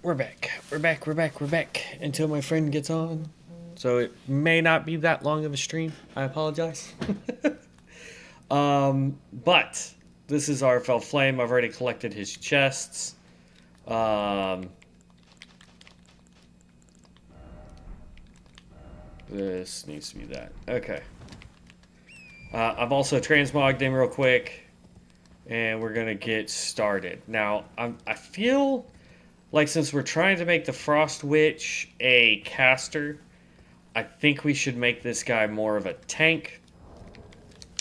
We're back. We're back. Until my friend gets on. So it may not be that long of a stream. I apologize. But this is our Fell Flame. I've already collected his chests. Um, this needs to be that. Okay. I've also transmogged him real quick. And we're going to get started. Now, I feel like since we're trying to make the Frost Witch a caster, I think we should make this guy more of a tank.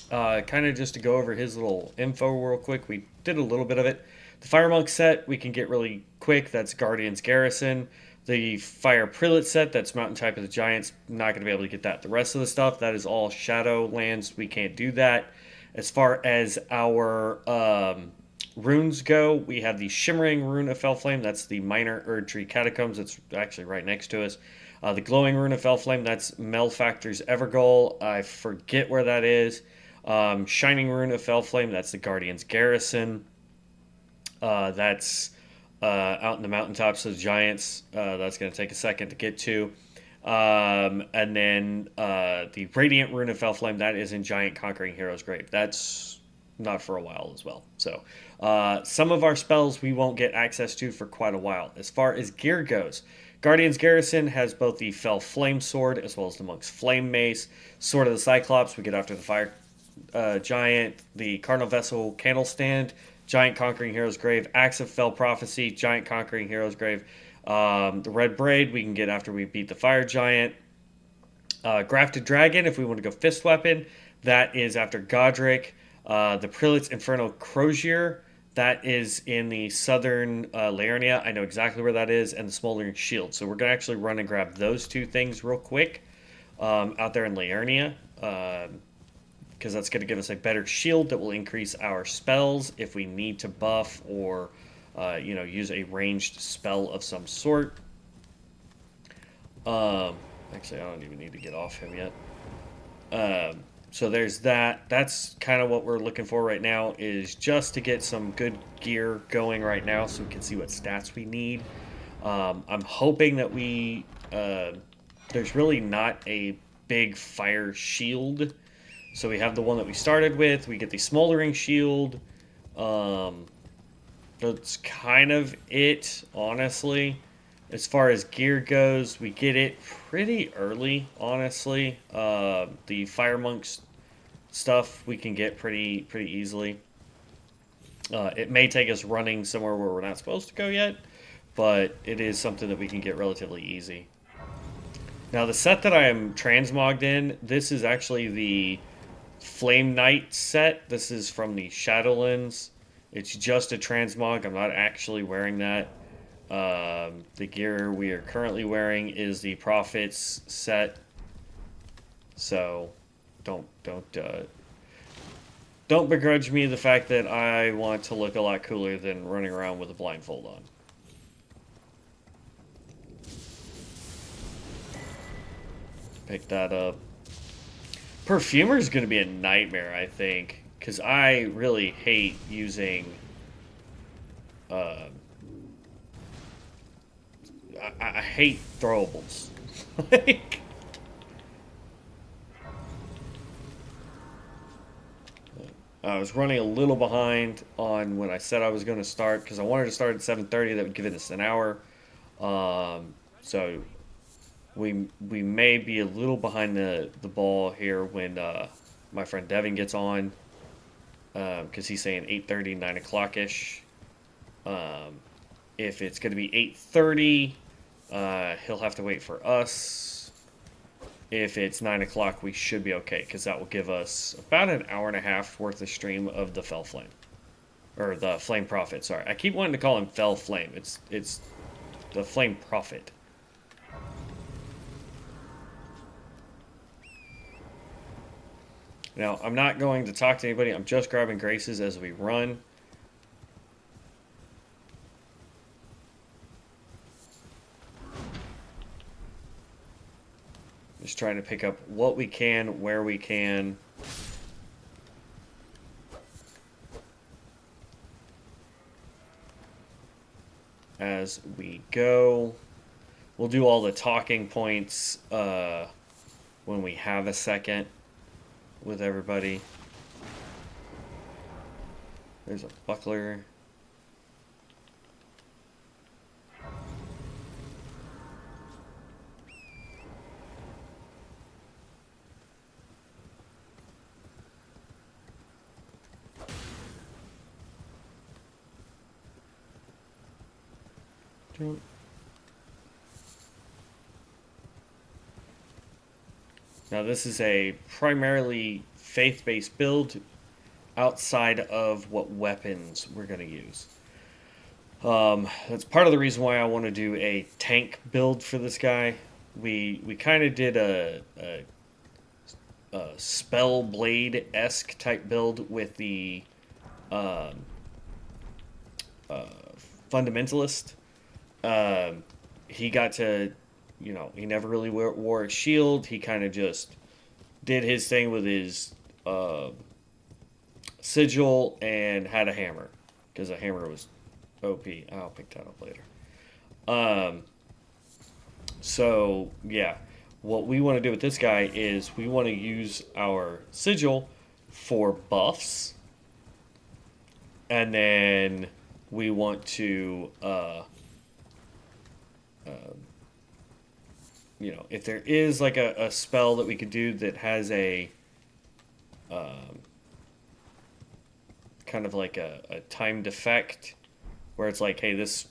Kind of just to go over his little info real quick. We did a little bit of it. The Fire Monk set we can get really quick. That's Guardian's Garrison. The Fire Prelate set, that's Mountain Type of the Giants. Not going to be able to get that. The rest of the stuff, that is all Shadow lands. We can't do that. As far as our runes go, we have the Shimmering Rune of Fellflame. That's the Minor Erdtree Catacombs. It's actually right next to us. The Glowing Rune of Fellflame, that's Melfactor's Evergoal. I forget where that is. Shining Rune of Fellflame, that's the Guardian's Garrison. That's out in the mountaintops of the Giants. That's going to take a second to get to. And then the Radiant Rune of Fellflame, that is in Giant Conquering Hero's Grave. That's not for a while as well. So some of our spells we won't get access to for quite a while. As far as gear goes, Guardian's Garrison has both the Fell Flame Sword as well as the Monk's Flame Mace. Sword of the Cyclops, we get after the Fire Giant. The Cardinal Vessel Candle Stand, Giant Conquering Hero's Grave. Axe of Fell Prophecy, Giant Conquering Hero's Grave. The Red Braid we can get after we beat the Fire Giant. Grafted Dragon, if we want to go Fist Weapon, that is after Godric. The Prelate's Infernal Crozier, that is in the southern Liurnia. I know exactly where that is. And the Smoldering Shield. So we're going to actually run and grab those two things real quick out there in Liurnia. Because that's going to give us a better shield that will increase our spells if we need to buff or use a ranged spell of some sort. Actually, I don't even need to get off him yet. So there's that. That's kind of what we're looking for right now, is just to get some good gear going right now so we can see what stats we need. I'm hoping that there's really not a big fire shield. So we have the one that we started with. We get the Smoldering Shield. That's kind of it, honestly. As far as gear goes, we get it pretty early, honestly. The Fire Monks stuff we can get pretty easily. It may take us running somewhere where we're not supposed to go yet, but it is something that we can get relatively easy. Now, the set that I am transmogged in, this is actually the Flame Knight set. This is from the Shadowlands. It's just a transmog. I'm not actually wearing that. The gear we are currently wearing is the Prophets set. So don't begrudge me the fact that I want to look a lot cooler than running around with a blindfold on. Pick that up. Perfumer's going to be a nightmare, I think, because I really hate using I hate throwables. Like, I was running a little behind on when I said I was going to start, because I wanted to start at 7:30. That would give us an hour. So we may be a little behind the ball here when my friend Devin gets on, because he's saying 8:30, 9 o'clock ish. If it's going to be 8:30, he'll have to wait for us. If it's 9 o'clock, we should be okay, because that will give us about an hour and a half worth of stream of the Fell Flame. Or the Flame Prophet, sorry. I keep wanting to call him Fell Flame. It's the Flame Prophet. Now, I'm not going to talk to anybody. I'm just grabbing graces as we run. Just trying to pick up what we can, where we can. as we go. We'll do all the talking points when we have a second with everybody. There's a buckler. Now this is a primarily faith-based build outside of what weapons we're going to use. That's part of the reason why I want to do a tank build for this guy. We kind of did a spell blade esque type build with the um, uh, fundamentalist. He got to, he never really wore a shield. He kind of just did his thing with his sigil and had a hammer because a hammer was OP. I'll pick that up later. Um, so yeah, what we want to do with this guy is we want to use our sigil for buffs, and then we want to, if there is like a spell that we could do that has a kind of like a timed effect where it's like, hey, this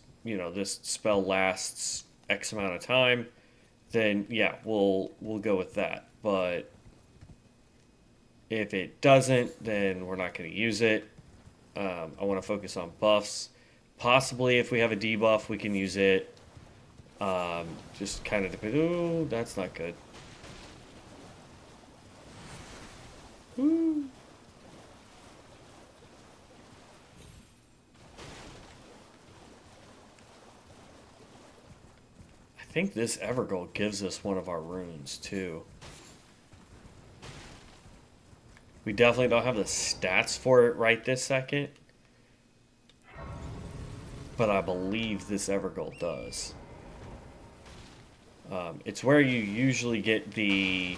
spell lasts X amount of time, then yeah, we'll go with that. But if it doesn't, then we're not going to use it. I want to focus on buffs. Possibly, if we have a debuff, we can use it. Just kind of depends. Ooh, that's not good. Ooh. I think this Evergold gives us one of our runes, too. We definitely don't have the stats for it right this second. But I believe this Evergold does. It's where you usually get the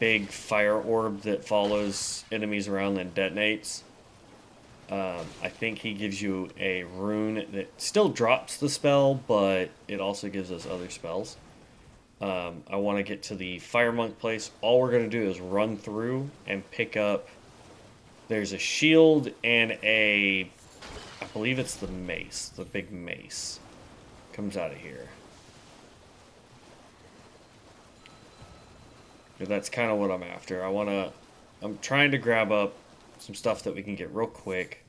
big fire orb that follows enemies around and detonates. I think he gives you a rune that still drops the spell, but it also gives us other spells. I want to get to the Fire Monk place. All we're going to do is run through and pick up. There's a shield and I believe it's the mace, the big mace. Comes out of here. That's kind of what I'm after. I'm trying to grab up some stuff that we can get real quick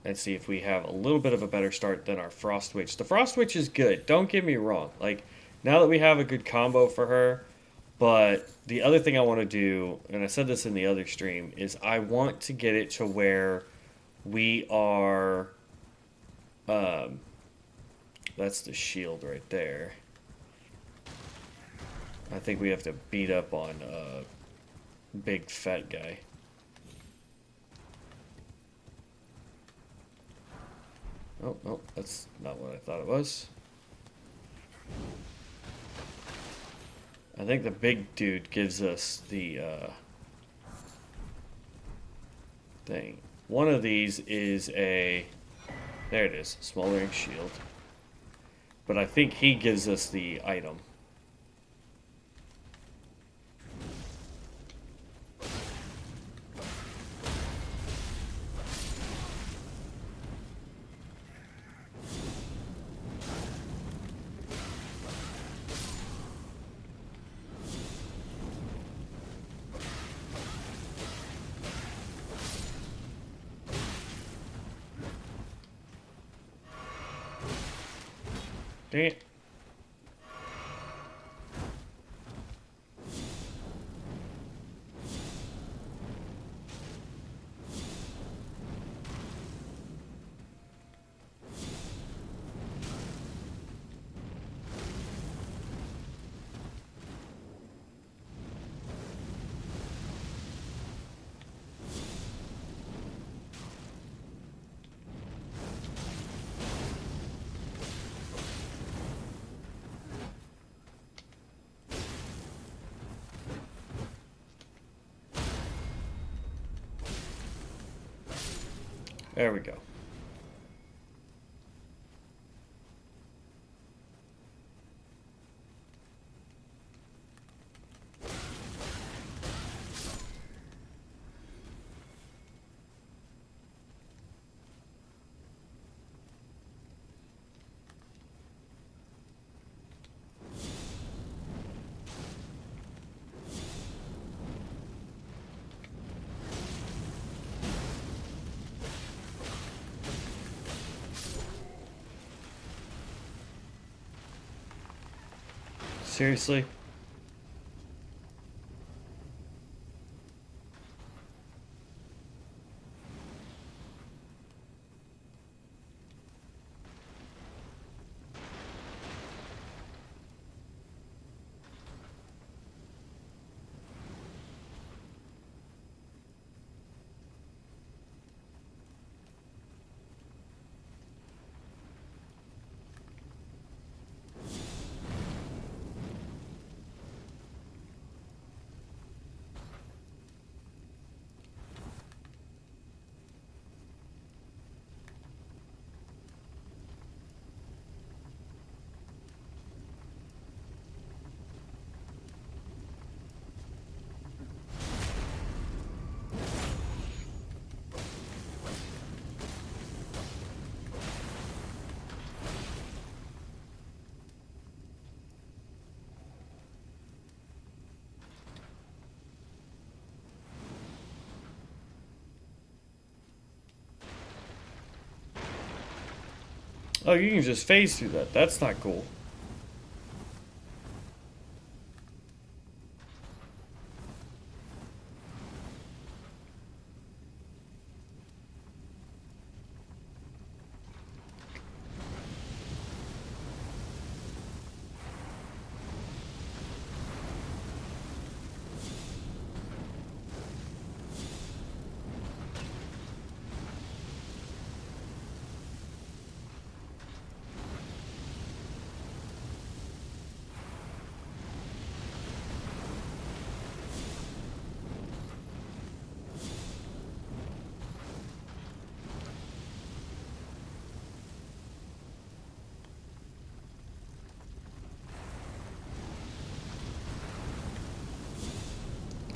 and see if we have a little bit of a better start than our Frost Witch. The Frost Witch is good, don't get me wrong. Like, now that we have a good combo for her, but the other thing I want to do, and I said this in the other stream, is I want to get it to where we are, that's the shield right there. I think we have to beat up on big fat guy. Oh, no, that's not what I thought it was. I think the big dude gives us the thing. One of these is there it is, smoldering shield. But I think he gives us the item. Dang it. There we go. Seriously? Oh, you can just phase through that. That's not cool.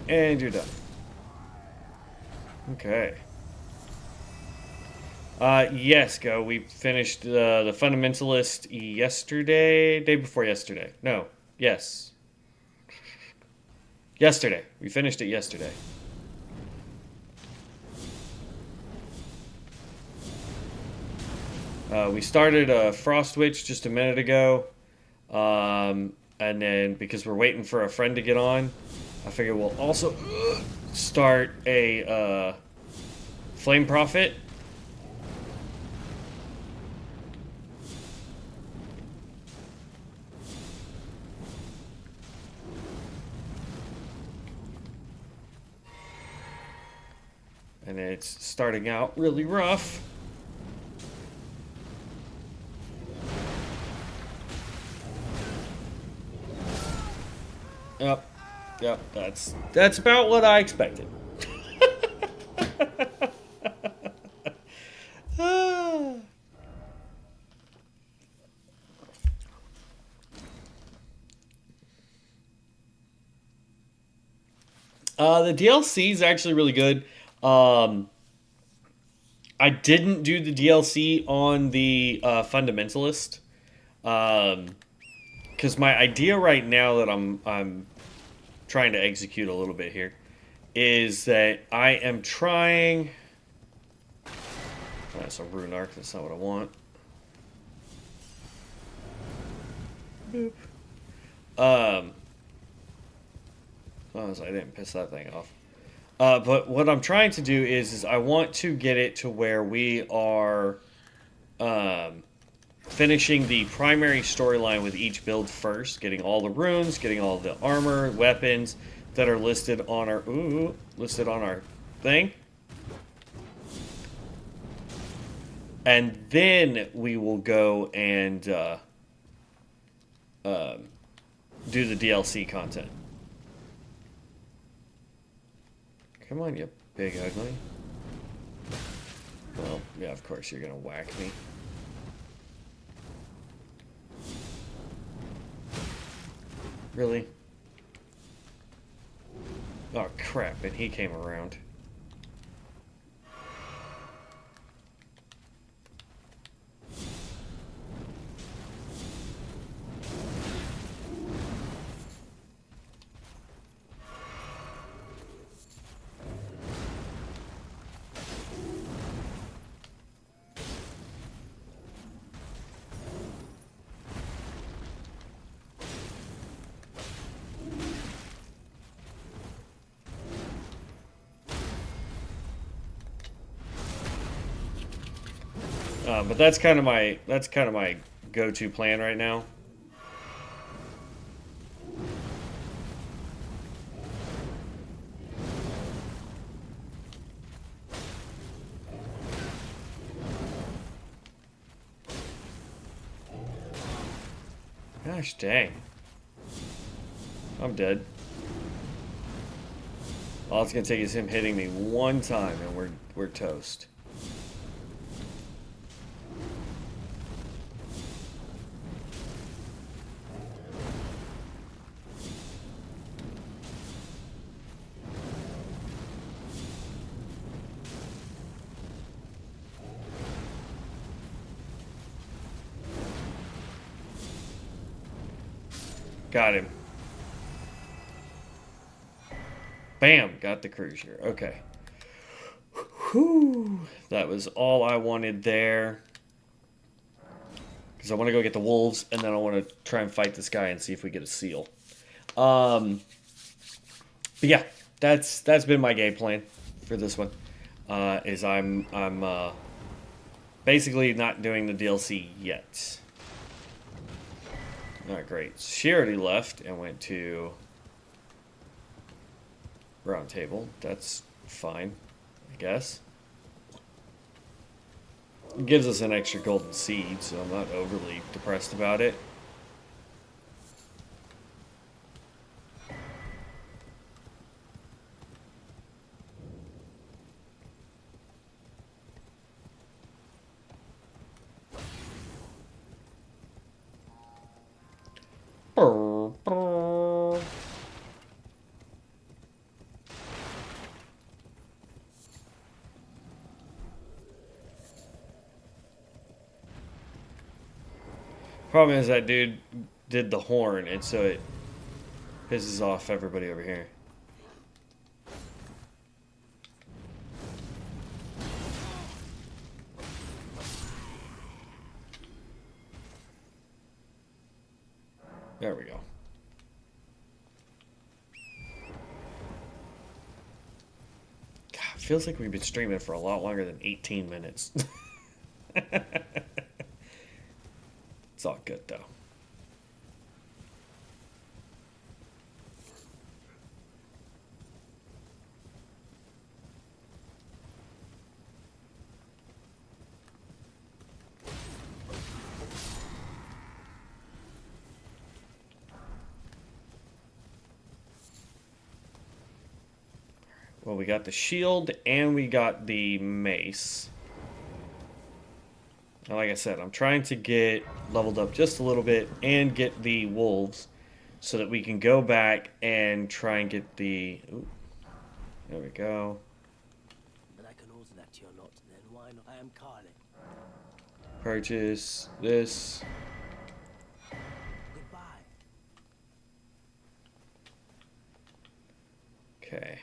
And you're done. Okay. Yes, go. We finished the Fundamentalist yesterday, day before yesterday. No, yes. Yesterday. We finished it yesterday. We started Frost Witch just a minute ago. And then, because we're waiting for a friend to get on, I figure we'll also start a Flame Prophet. And it's starting out really rough. Yep. Yep, that's about what I expected. The DLC is actually really good. I didn't do the DLC on the Fundamentalist, because my idea right now that I'm trying to execute a little bit here is that I am trying. That's a rune arc. That's not what I want. Boop. As long as I didn't piss that thing off. But what I'm trying to do is I want to get it to where we are finishing the primary storyline with each build first, getting all the runes, getting all the armor, weapons that are listed on our thing. And then we will go and do the DLC content. Come on, you big ugly. Well, yeah, of course you're gonna whack me. Really? Oh crap, and he came around. But that's kind of my go-to plan right now. Gosh dang. I'm dead. All it's gonna take is him hitting me one time and we're toast. Got him. Bam! Got the cruiser. Okay. Whew. That was all I wanted there. Because I want to go get the wolves, and then I want to try and fight this guy and see if we get a seal. But yeah, that's been my game plan for this one. Is I'm basically not doing the DLC yet. Not great. She already left and went to round table. That's fine, I guess. It gives us an extra golden seed, so I'm not overly depressed about it. Brr, brr. Problem is that dude did the horn, and so it pisses off everybody over here. There we go. God, it feels like we've been streaming for a lot longer than 18 minutes. It's all good, though. Well, we got the shield and we got the mace. And like I said, I'm trying to get leveled up just a little bit and get the wolves so that we can go back and try and get the... Ooh, there we go. But I can order that to your lot, then why not? I am Carly. Purchase this. Goodbye. Okay.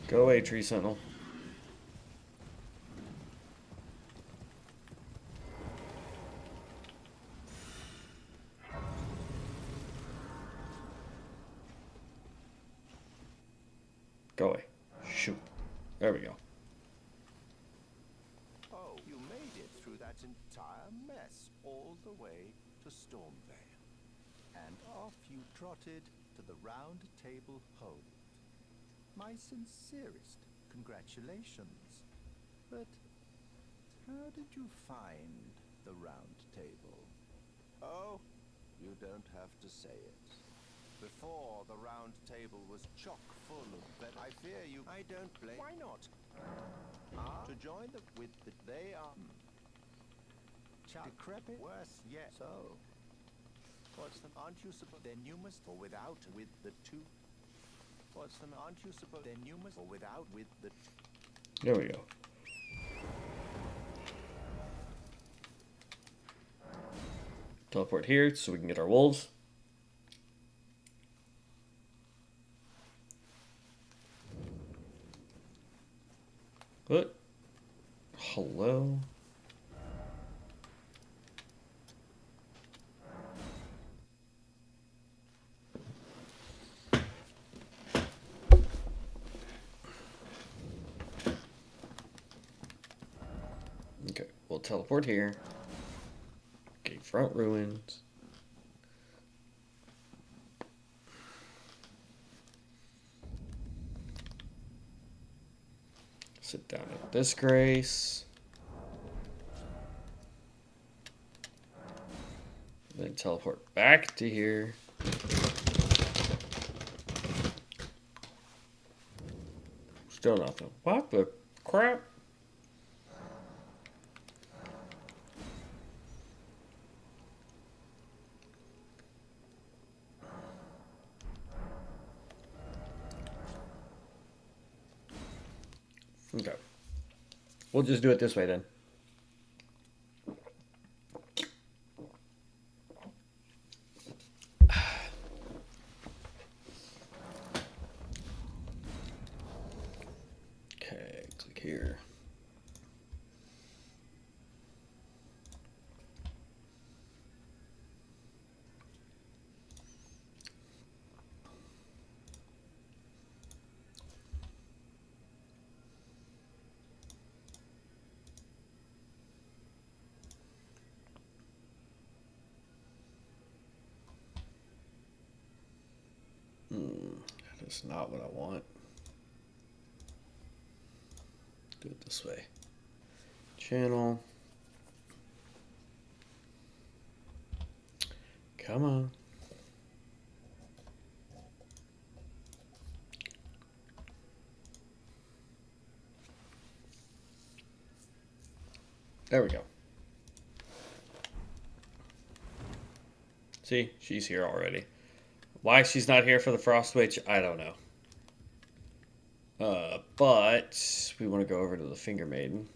Go away, Tree Sentinel. Go away. Shoot. There we go. Oh, you made it through that entire mess all the way to the Stormvale. And off you trotted to the Round Table Hold. My sincerest congratulations. But how did you find the Round Table? Oh, you don't have to say it. Before, the Round Table was chock full of I fear you. I don't blame. Why not? To join they are decrepit. Worse yet. So, what's the? Aren't you supposed? Then you must, or without, with the two. What's the? Aren't you supposed? Then you must, or without, with the. There we go. Teleport here so we can get our wolves. What? Hello? Okay, we'll teleport here. Okay, front ruins. Sit down at this grace. Then teleport back to here. Still nothing. What the crap? Okay. We'll just do it this way then. Okay, click here. That's not what I want. Do it this way. Channel. Come on. There we go. See, she's here already. Why she's not here for the Frost Witch, I don't know. But we want to go over to the Finger Maiden.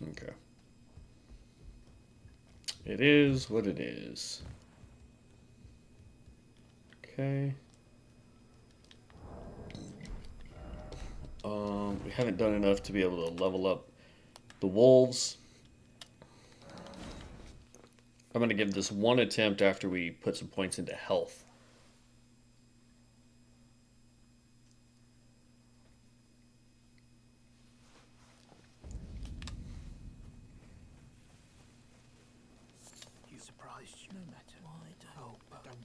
Okay. It is what it is. Okay. We haven't done enough to be able to level up the wolves. I'm going to give this one attempt after we put some points into health. You surprised you. No matter. Why don't? Oh, don't.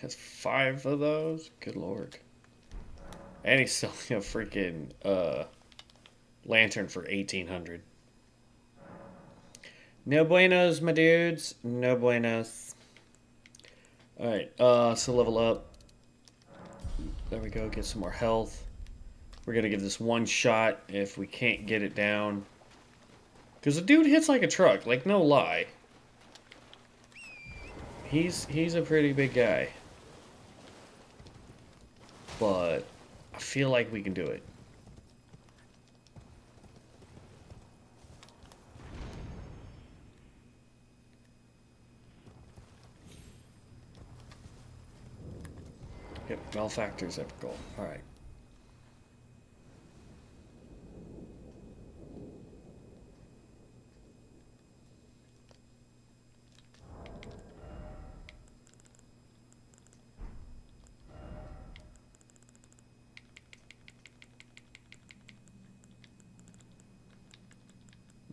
Has 5 of those? Good lord. And he's selling a freaking lantern for 1,800. No buenos, my dudes. No buenos. Alright, so level up. There we go, get some more health. We're gonna give this one shot if we can't get it down. Because the dude hits like a truck, like no lie. He's a pretty big guy. But I feel like we can do it. Yep, malefactor's epical. Alright.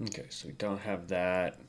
Okay, so we don't have that.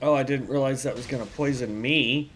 Oh, I didn't realize that was going to poison me.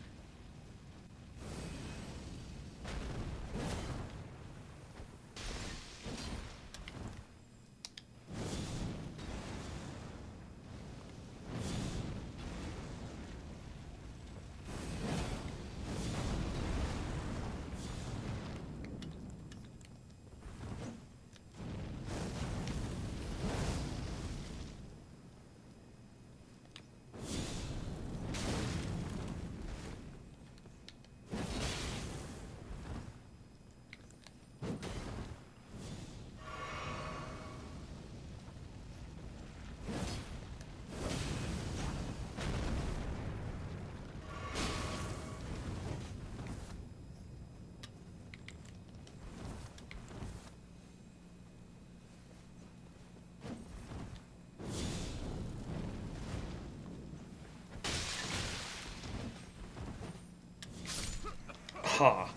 Ha.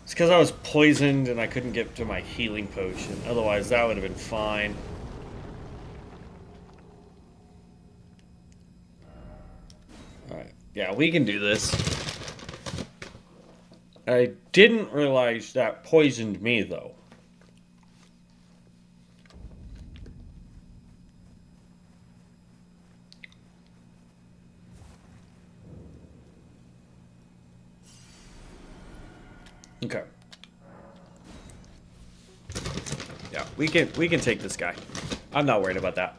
It's because I was poisoned and I couldn't get to my healing potion. Otherwise, that would have been fine. Alright. Yeah, we can do this. I didn't realize that poisoned me, though. Okay. Yeah, we can take this guy. I'm not worried about that.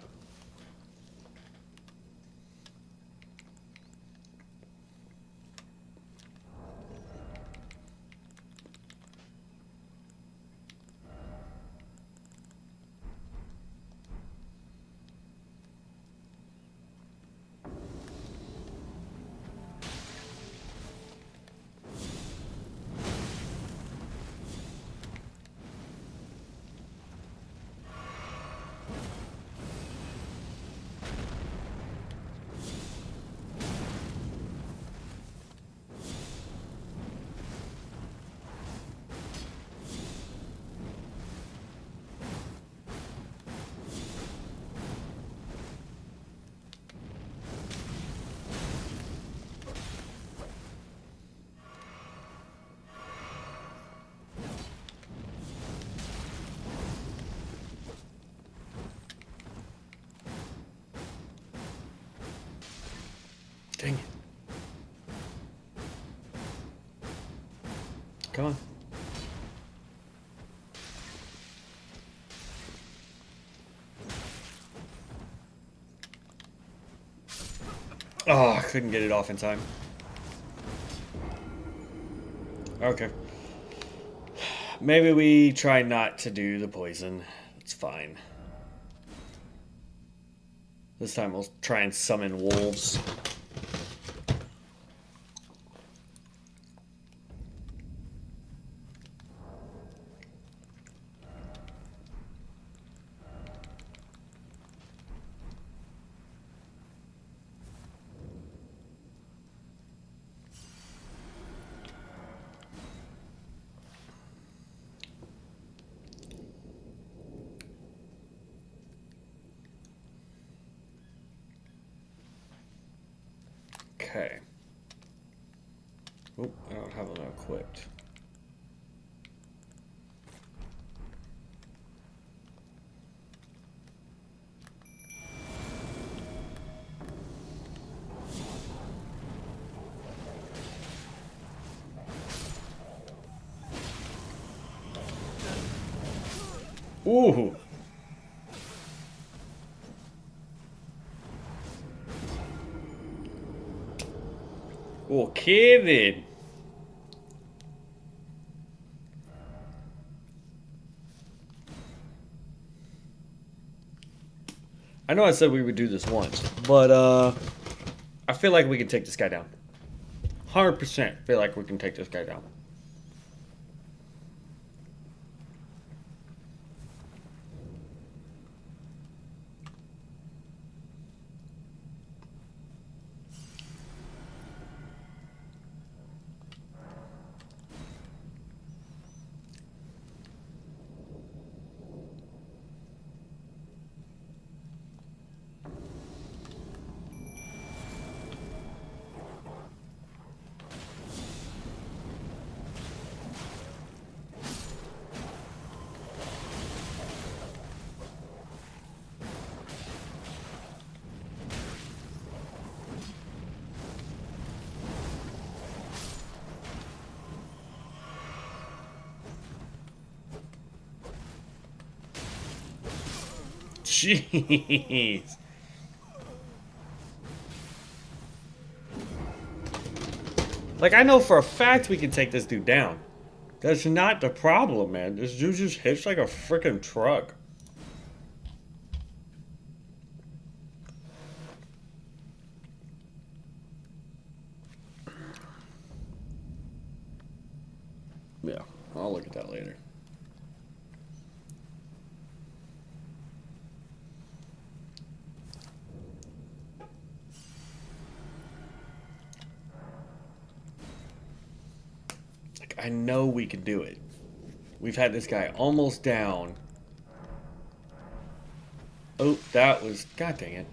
Dang it. Come on. Oh, I couldn't get it off in time. Okay. Maybe we try not to do the poison. It's fine. This time we'll try and summon wolves. Okay. Oh, I don't have them equipped. Ooh. Okay then. I know I said we would do this once, but I feel like we can take this guy down. 100% feel like we can take this guy down. Jeez. Like, I know for a fact we can take this dude down. That's not the problem, man. This dude just hits like a freaking truck. Yeah, I'll look at that later. Like, I know we can do it. We've had this guy almost down. Oh, that was... God dang it.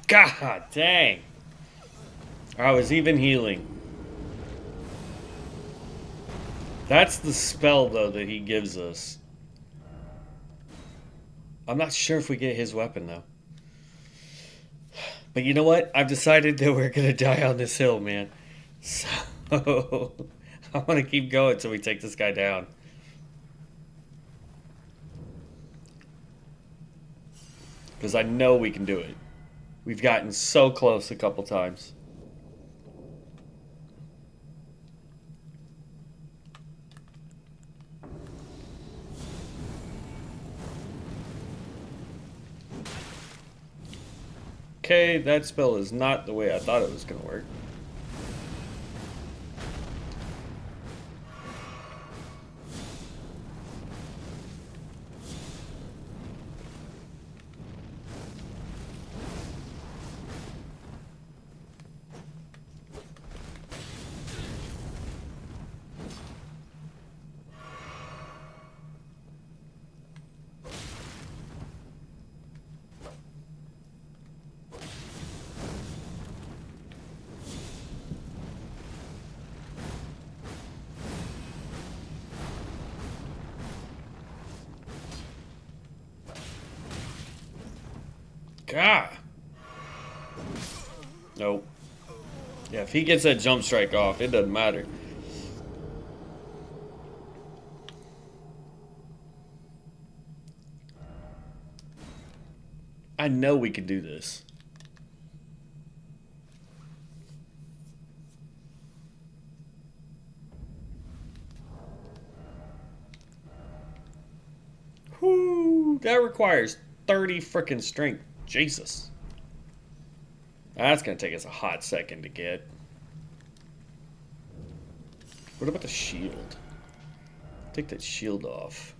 God dang. I was even healing. That's the spell, though, that he gives us. I'm not sure if we get his weapon, though. But you know what? I've decided that we're going to die on this hill, man. So, I want to keep going until we take this guy down. Because I know we can do it. We've gotten so close a couple times. Okay, that spell is not the way I thought it was going to work. God. Nope. Yeah, if he gets that jump strike off, it doesn't matter. I know we can do this. Whoo! That requires 30 frickin' strength. Jesus. That's going to take us a hot second to get. What about the shield? Take that shield off.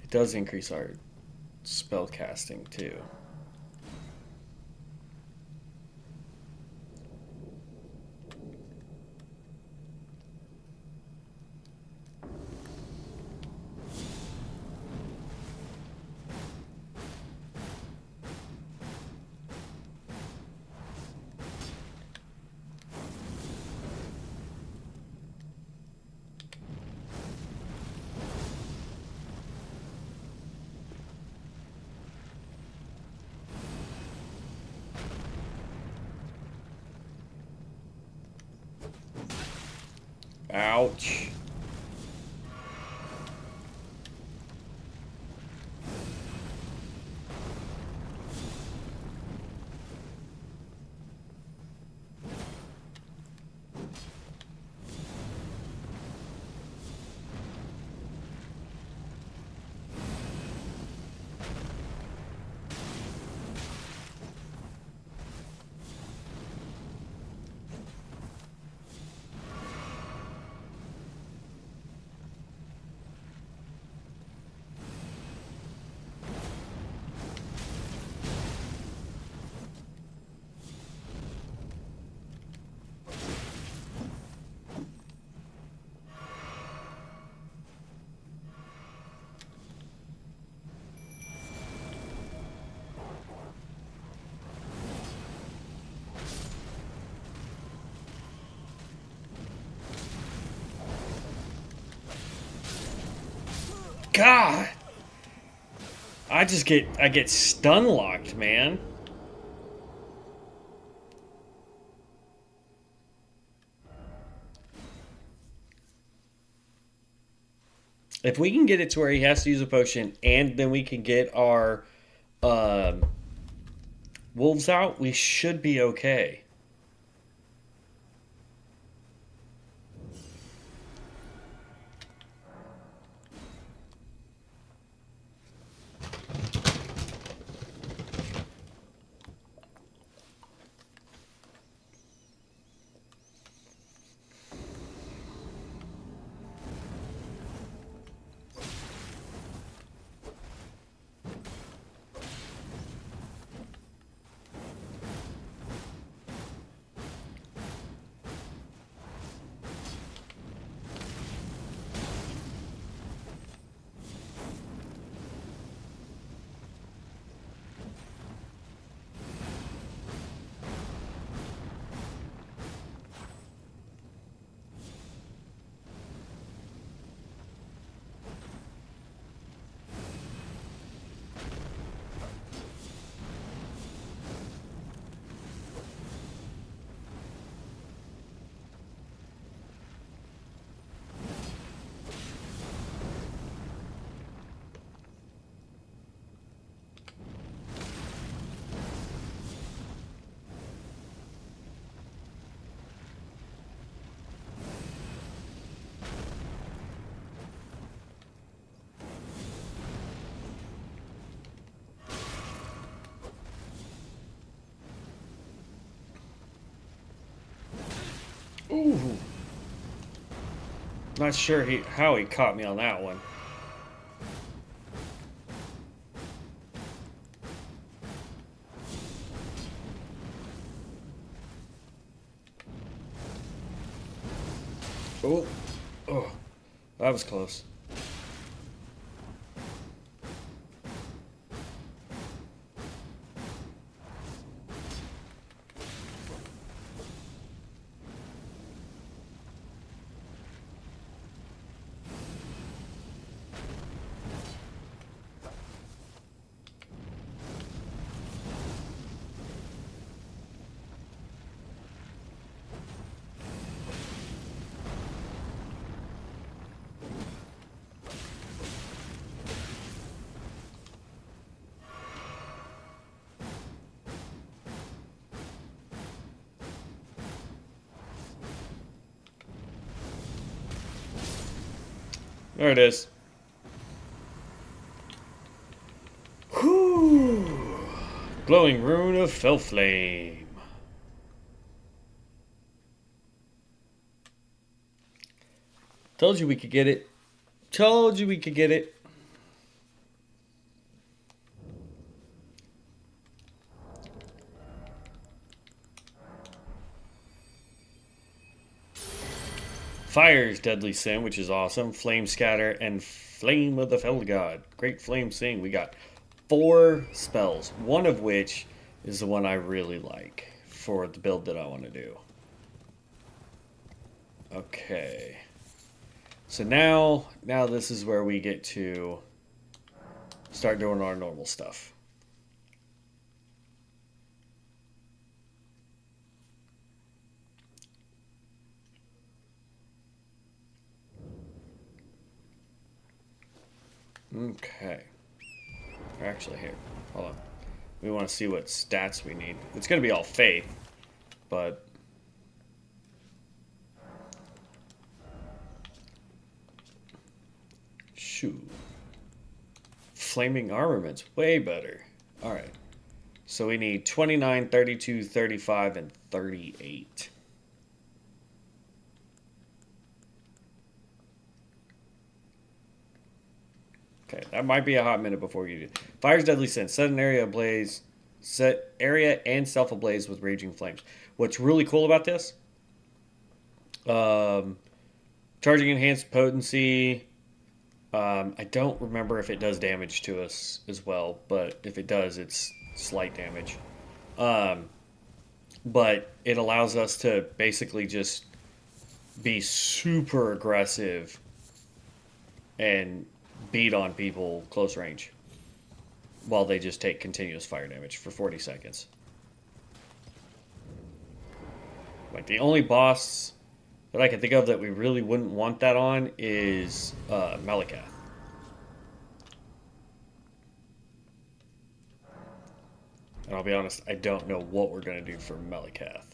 It does increase our spell casting too. Ouch. God! I get stun locked, man. If we can get it to where he has to use a potion and then we can get our um, wolves out, we should be okay. Ooh. Not sure how he caught me on that one. Oh, oh, that was close. There it is. Glowing Rune of Felflame. Told you we could get it. Told you we could get it. Fire's Deadly Sin, which is awesome. Flame Scatter and Flame of the Fell God. Great Flame Sing. We got 4 spells, one of which is the one I really like for the build that I want to do. Okay. So now this is where we get to start doing our normal stuff. Okay. Actually, here. Hold on. We want to see what stats we need. It's going to be all faith, but... Shoot. Flaming Armaments. Way better. Alright. So we need 29, 32, 35, and 38. Okay, that might be a hot minute before you do. Fire's Deadly Sin. Set an area ablaze. Set area and self ablaze with raging flames. What's really cool about this? Charging enhanced potency. I don't remember if it does damage to us as well, but if it does, it's slight damage. But it allows us to basically just be super aggressive and beat on people close range while they just take continuous fire damage for 40 seconds. Like, the only boss that I can think of that we really wouldn't want that on is Malakath. And I'll be honest, I don't know what we're going to do for Malakath.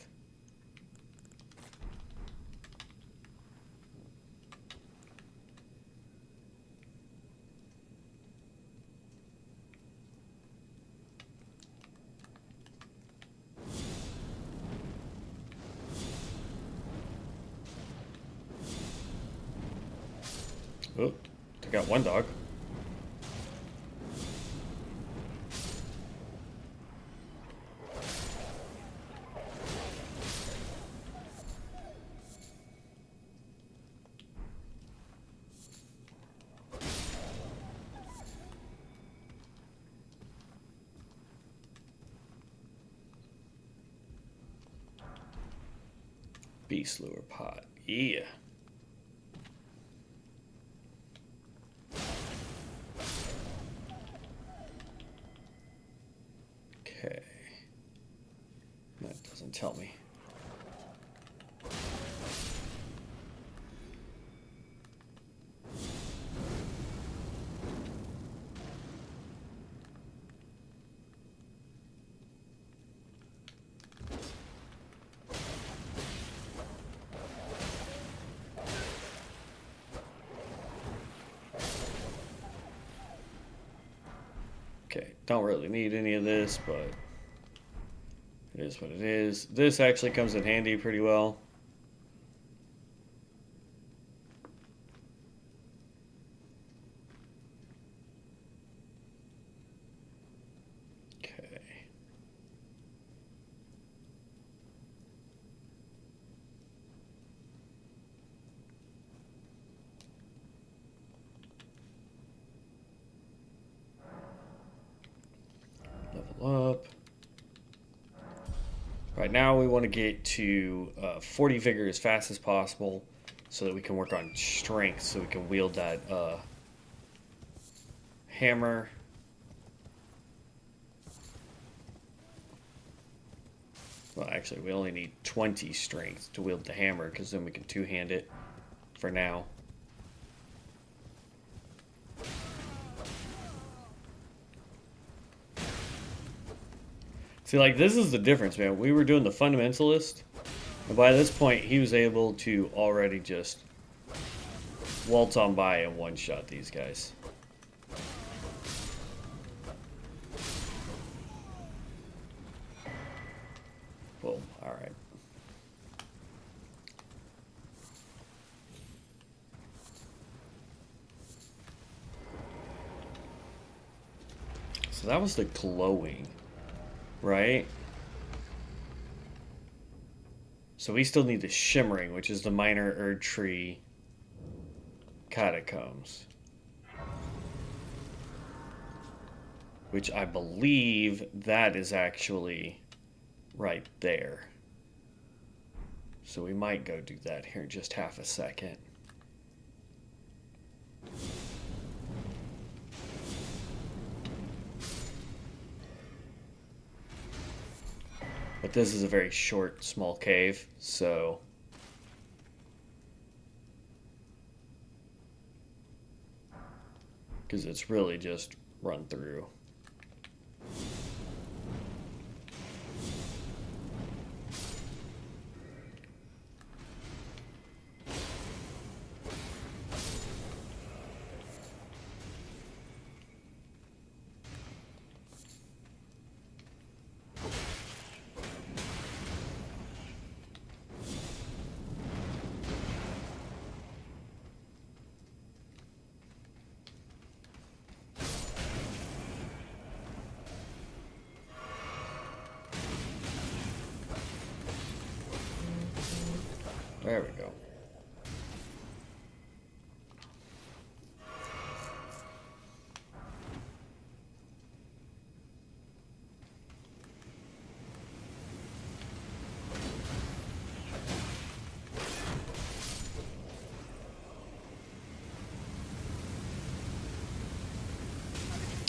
Oh, took out one dog. Beast lure pot. Yeah. Okay. That doesn't tell me. Okay, don't really need any of this, but it is what it is. This actually comes in handy pretty well. Okay. Level up. Right now we want to get to 40 vigor as fast as possible so that we can work on strength so we can wield that hammer. Well, actually, we only need 20 strength to wield the hammer because then we can two-hand it for now. See, like, this is the difference, man. We were doing the Fundamentalist, and by this point, he was able to already just waltz on by and one-shot these guys. Boom. All right. So that was the glowing, right? So we still need the shimmering, which is the minor Erd Tree catacombs. Which I believe that is actually right there. So we might go do that here in just half a second. But this is a very short, small cave, so... Because it's really just run through. There we go.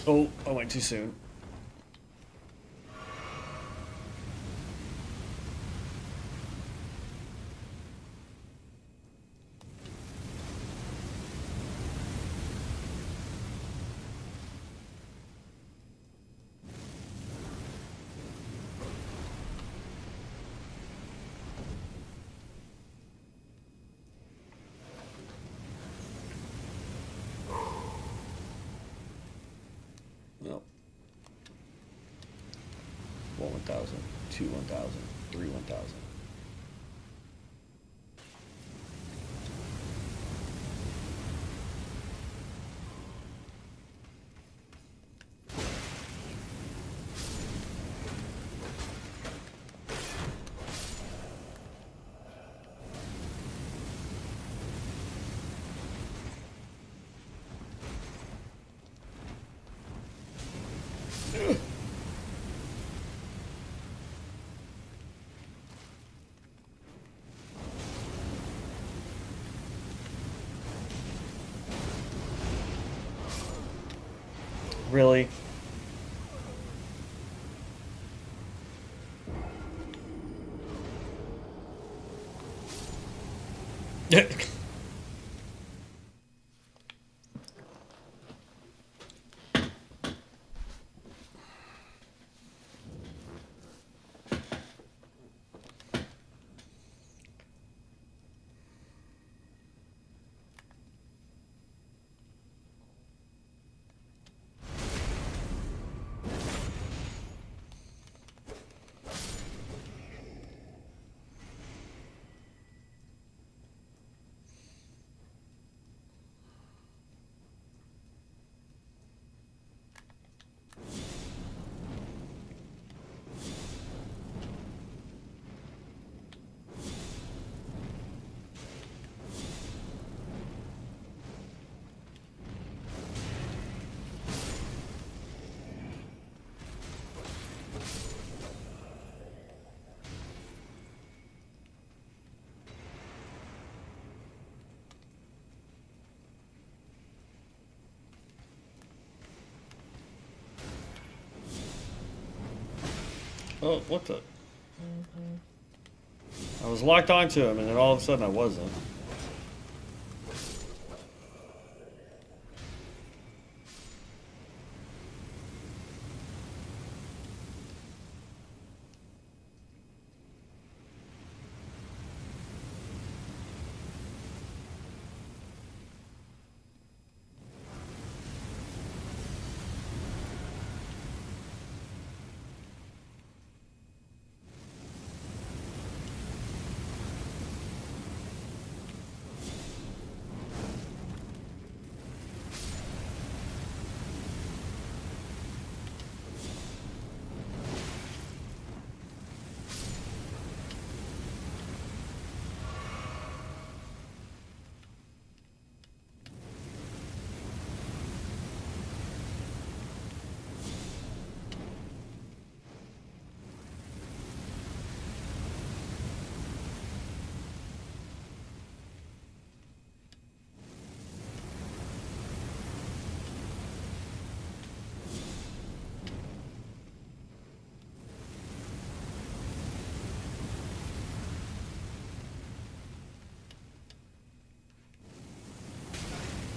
Oh, I went too soon. No. 1,000, 1,000, 1,000. Really? Oh, what the? I was locked onto him, and then all of a sudden I wasn't.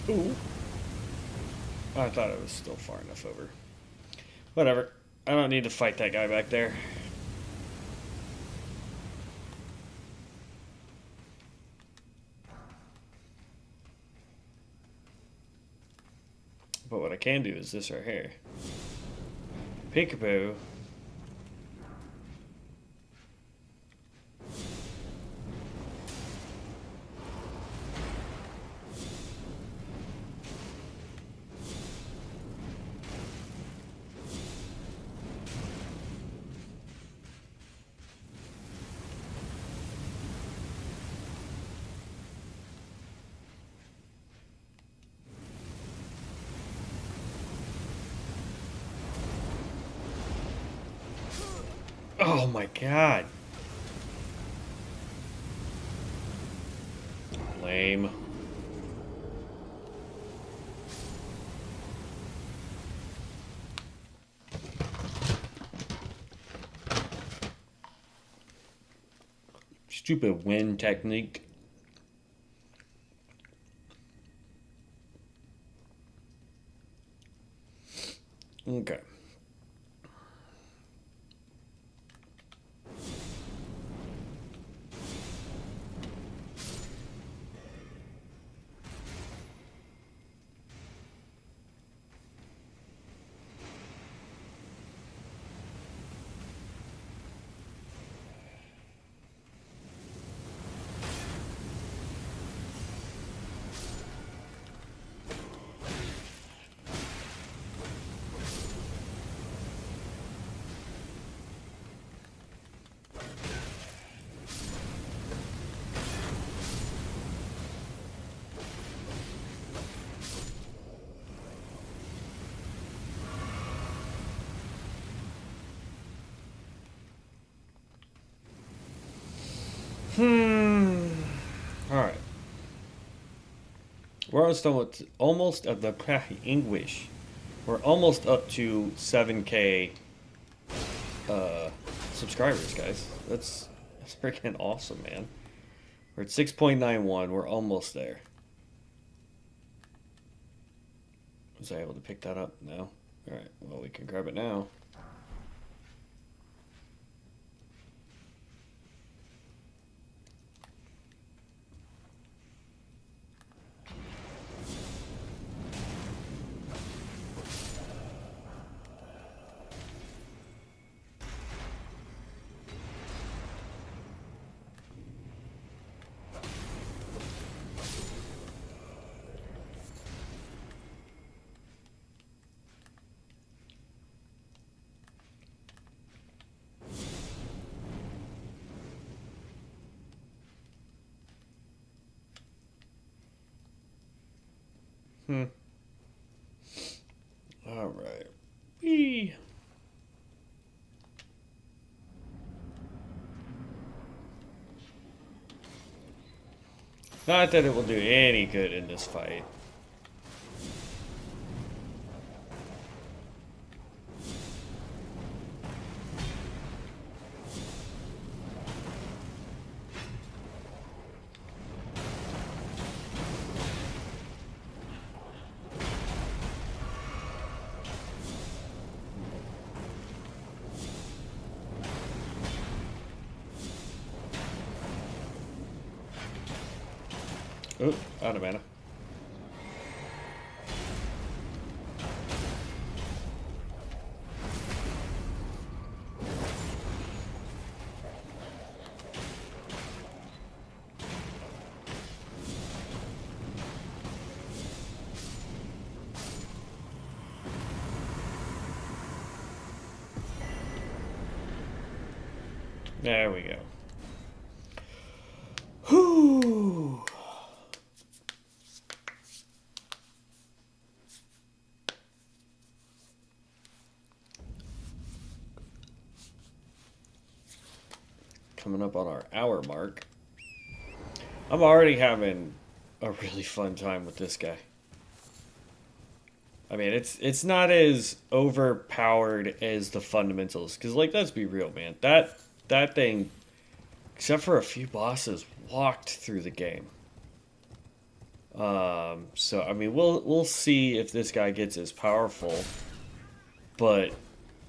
Ooh. I thought it was still far enough over. Whatever. I don't need to fight that guy back there. But what I can do is this right here. Peekaboo. Oh my god. Lame. Stupid wind technique. Okay. Alright. We're almost at the English. We're almost up to 7K subscribers, guys. That's freaking awesome, man. We're at 6.91. We're almost there. Was I able to pick that up? No. Alright, well, we can grab it now. Alright. Whee! Not that it will do any good in this fight. Oh, out of mana. There we go. Whew. Coming up on our hour mark. I'm already having a really fun time with this guy. I mean, it's not as overpowered as the fundamentals, because like, let's be real, man. That thing, except for a few bosses, walked through the game. So I mean, we'll see if this guy gets as powerful. But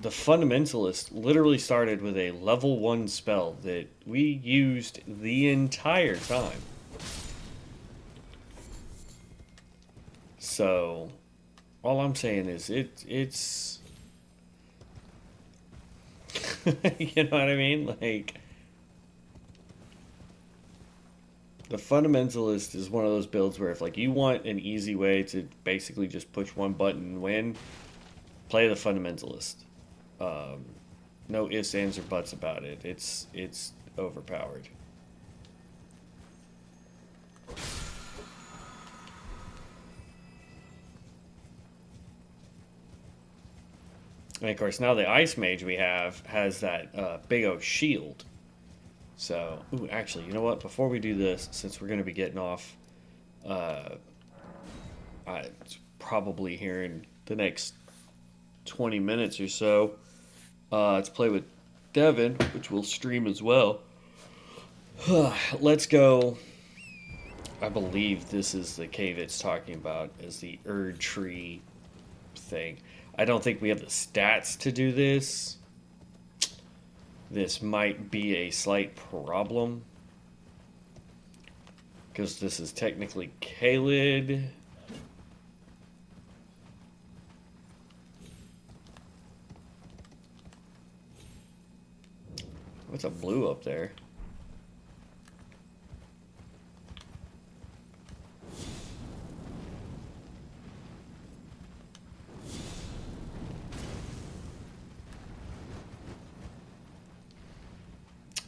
the fundamentalist literally started with a level 1 spell that we used the entire time. So all I'm saying is it's you know what I mean? Like, the fundamentalist is one of those builds where if like you want an easy way to basically just push one button and win, play the fundamentalist. Um, no ifs, ands, or buts about it. It's overpowered. And of course, now the ice mage we have has that big O shield. So, ooh, actually, you know what? Before we do this, since we're going to be getting off, uh, probably here in the next 20 minutes or so, to play with Devin, which we'll stream as well. Let's go. I believe this is the cave it's talking about as the Erd tree thing. I don't think we have the stats to do this. This might be a slight problem. Because this is technically Kaled. What's a blue up there?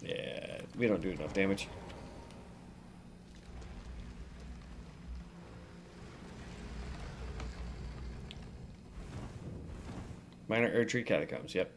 Yeah, we don't do enough damage. Minor Erdtree Catacombs, yep.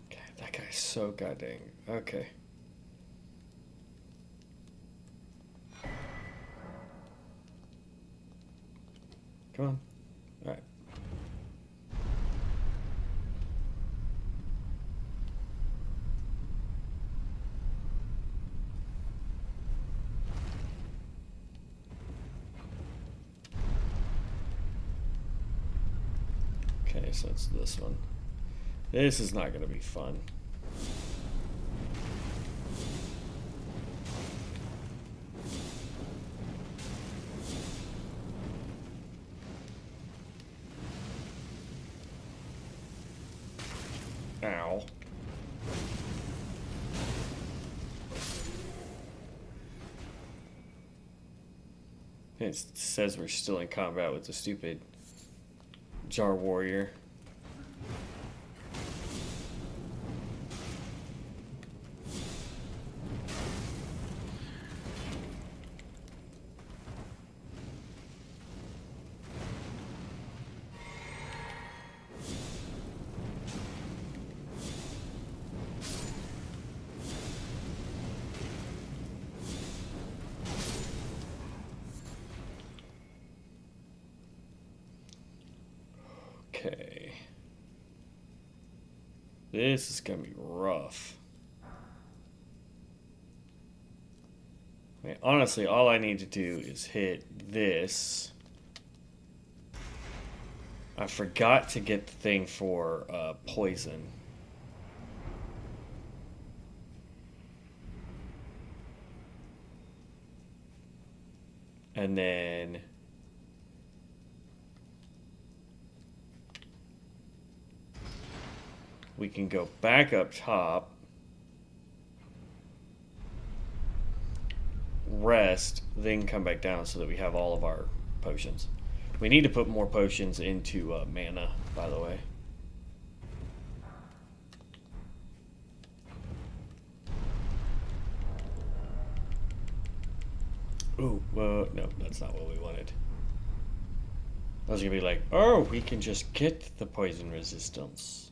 God, that guy's so goddamn. Okay. Come on. Alright. Okay, so it's this one. This is not going to be fun. Ow. It says we're still in combat with the stupid Jar Warrior. Okay. This is gonna be rough. I mean, honestly, all I need to do is hit this. I forgot to get the thing for poison. And then we can go back up top, rest, then come back down so that we have all of our potions. We need to put more potions into mana, by the way. Ooh, no, that's not what we wanted. I was gonna be like, oh, we can just get the poison resistance.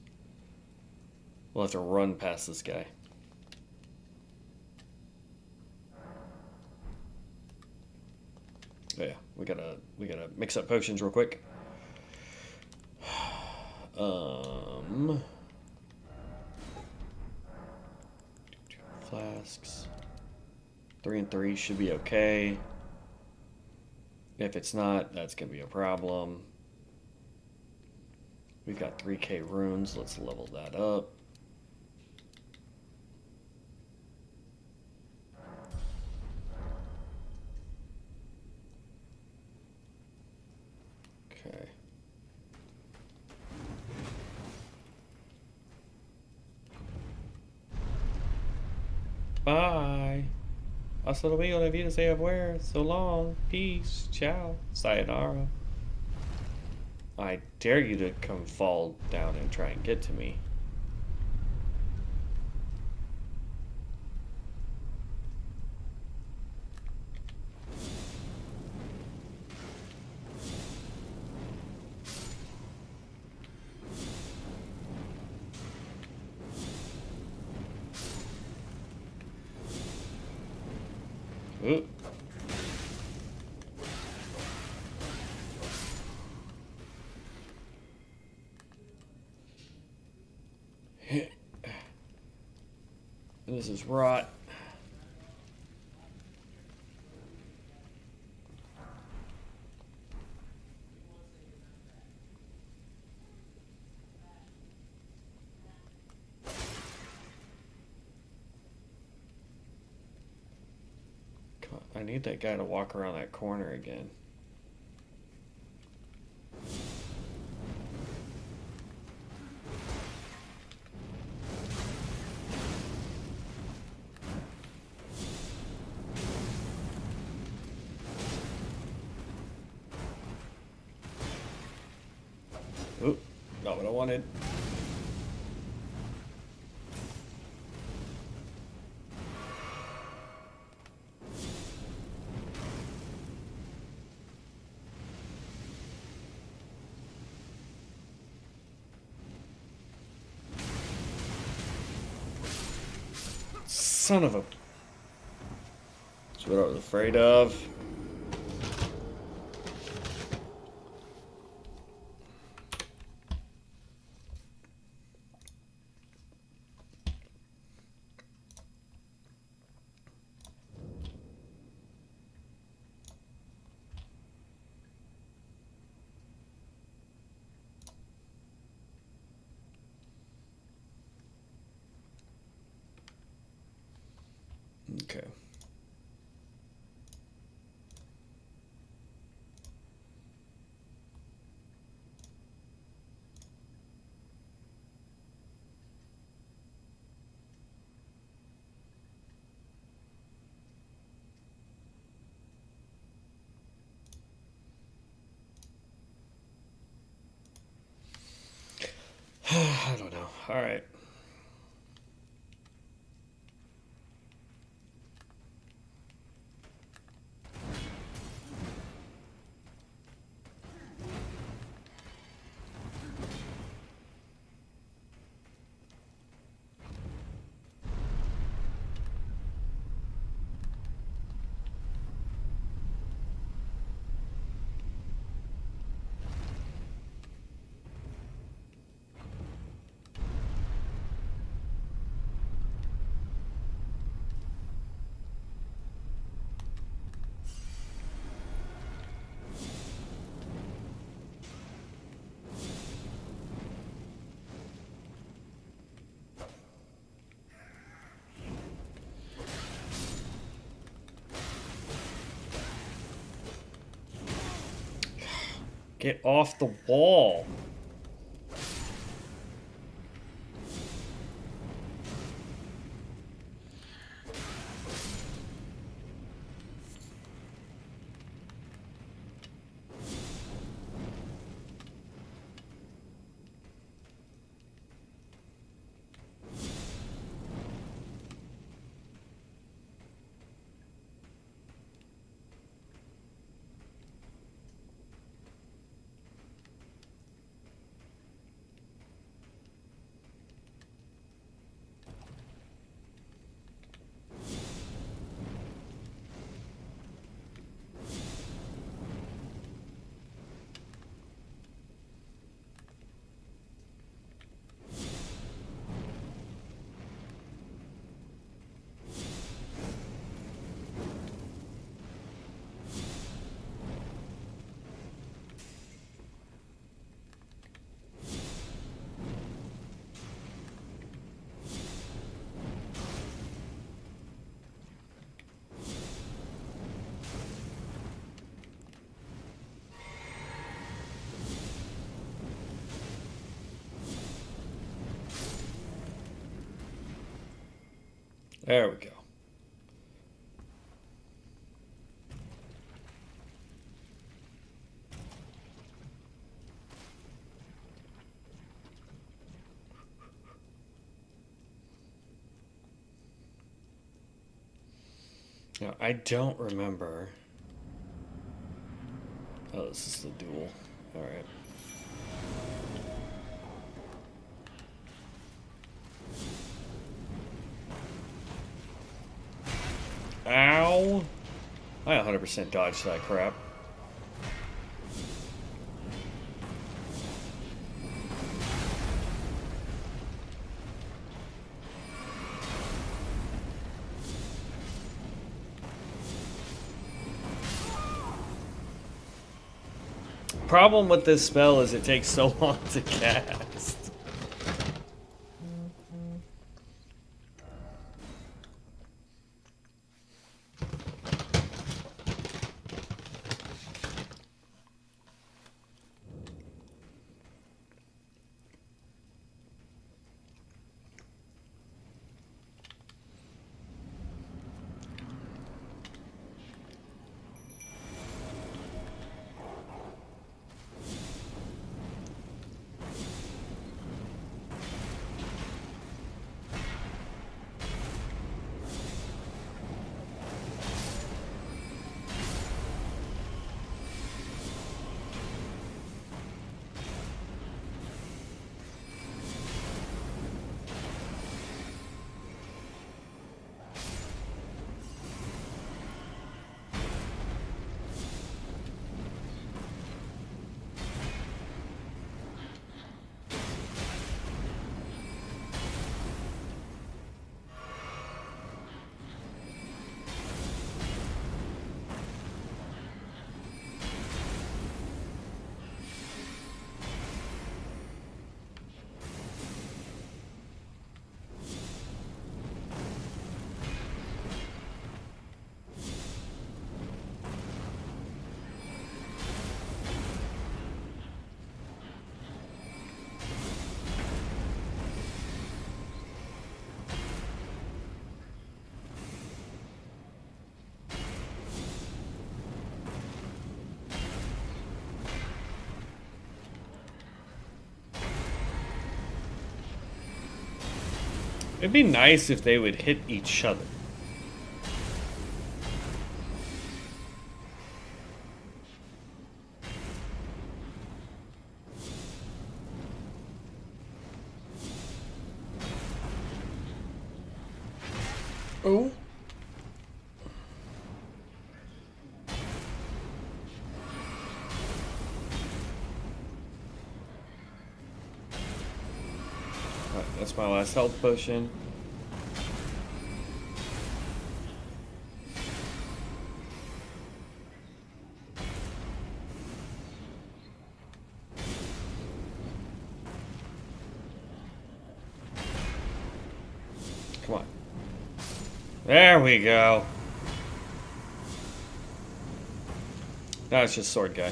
We'll have to run past this guy. Oh yeah, we gotta mix up potions real quick. Flasks. 3 and 3 should be okay. If it's not, that's gonna be a problem. We've got 3k runes. Let's level that up. Okay. Bye. Hasta luego, la vida se afuera. So long. Peace. Ciao. Sayonara. I dare you to come fall down and try and get to me. Ooh. This is rot. I need that guy to walk around that corner again. Oop, not what I wanted. Son of a... That's what I was afraid of. Okay. I don't know. All right. Get off the wall. There we go. Now, I don't remember. Oh, this is the duel. Alright. Ow! I 100% dodged that crap. Problem with this spell is it takes so long to cast. It'd be nice if they would hit each other. Oh. Alright, that's my last health potion. Come on. There we go. Now it's just sword guy.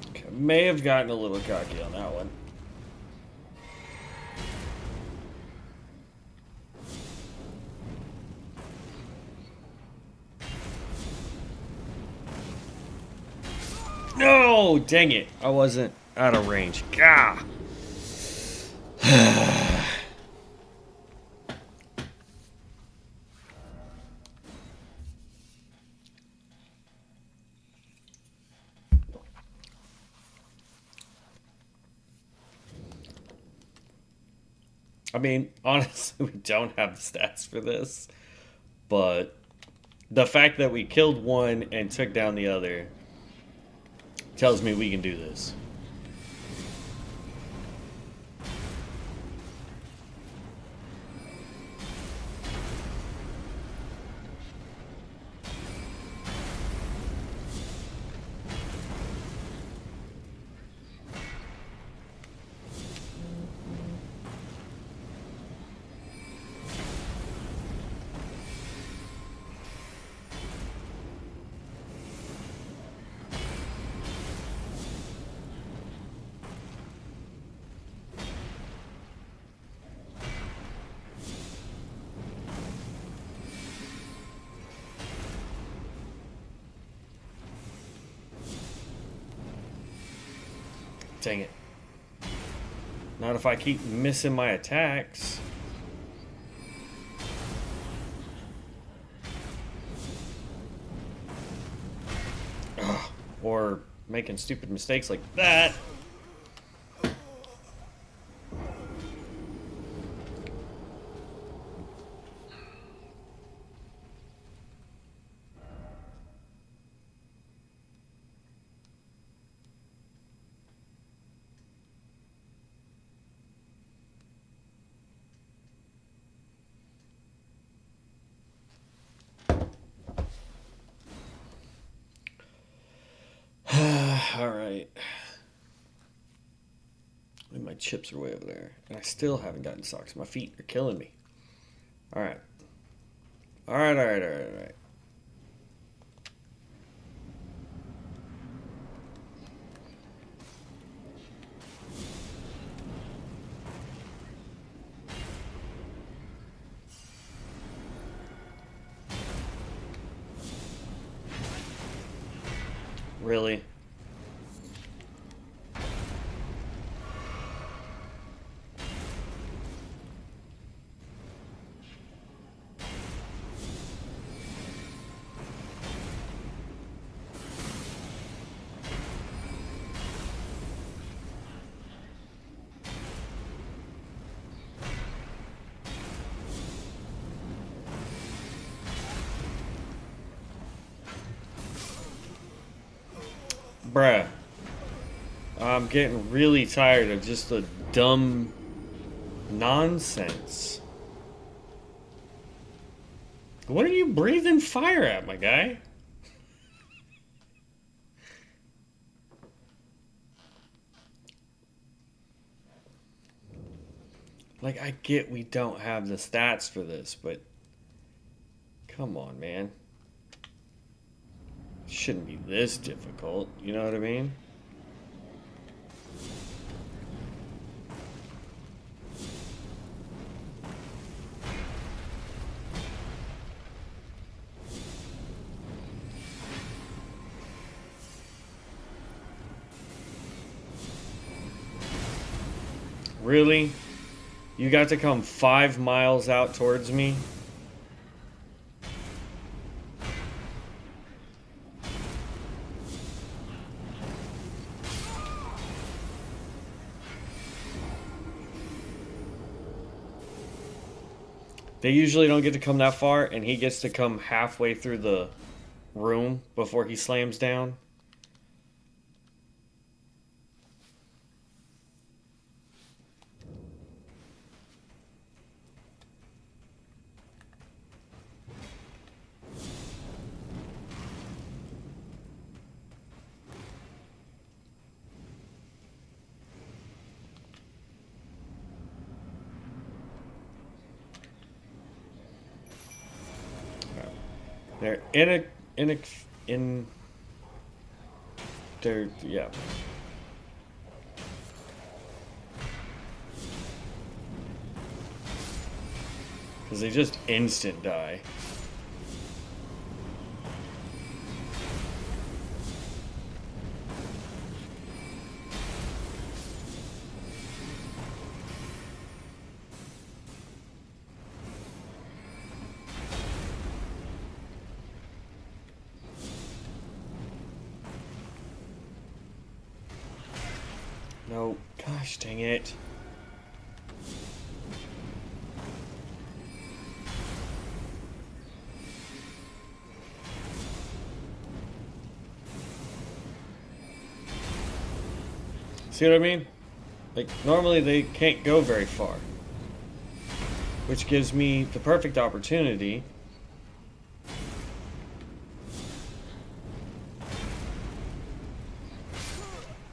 Okay, may have gotten a little cocky on that one. No, dang it. I wasn't out of range. Gah. I mean, honestly, we don't have the stats for this, but the fact that we killed one and took down the other tells me we can do this. Dang it. Not if I keep missing my attacks. Ugh. Or making stupid mistakes like that. Alright. My chips are way over there. And I still haven't gotten socks. My feet are killing me. Alright. Alright. Really? Bruh. I'm getting really tired of just the dumb nonsense. What are you breathing fire at, my guy? Like, I get we don't have the stats for this, but come on, man. It shouldn't be this difficult, you know what I mean? Really? You got to come 5 miles out towards me? They usually don't get to come that far, and he gets to come halfway through the room before he slams down. They're they're, yeah. Because they just instant die. No, gosh dang it. See what I mean? Like, normally they can't go very far. Which gives me the perfect opportunity.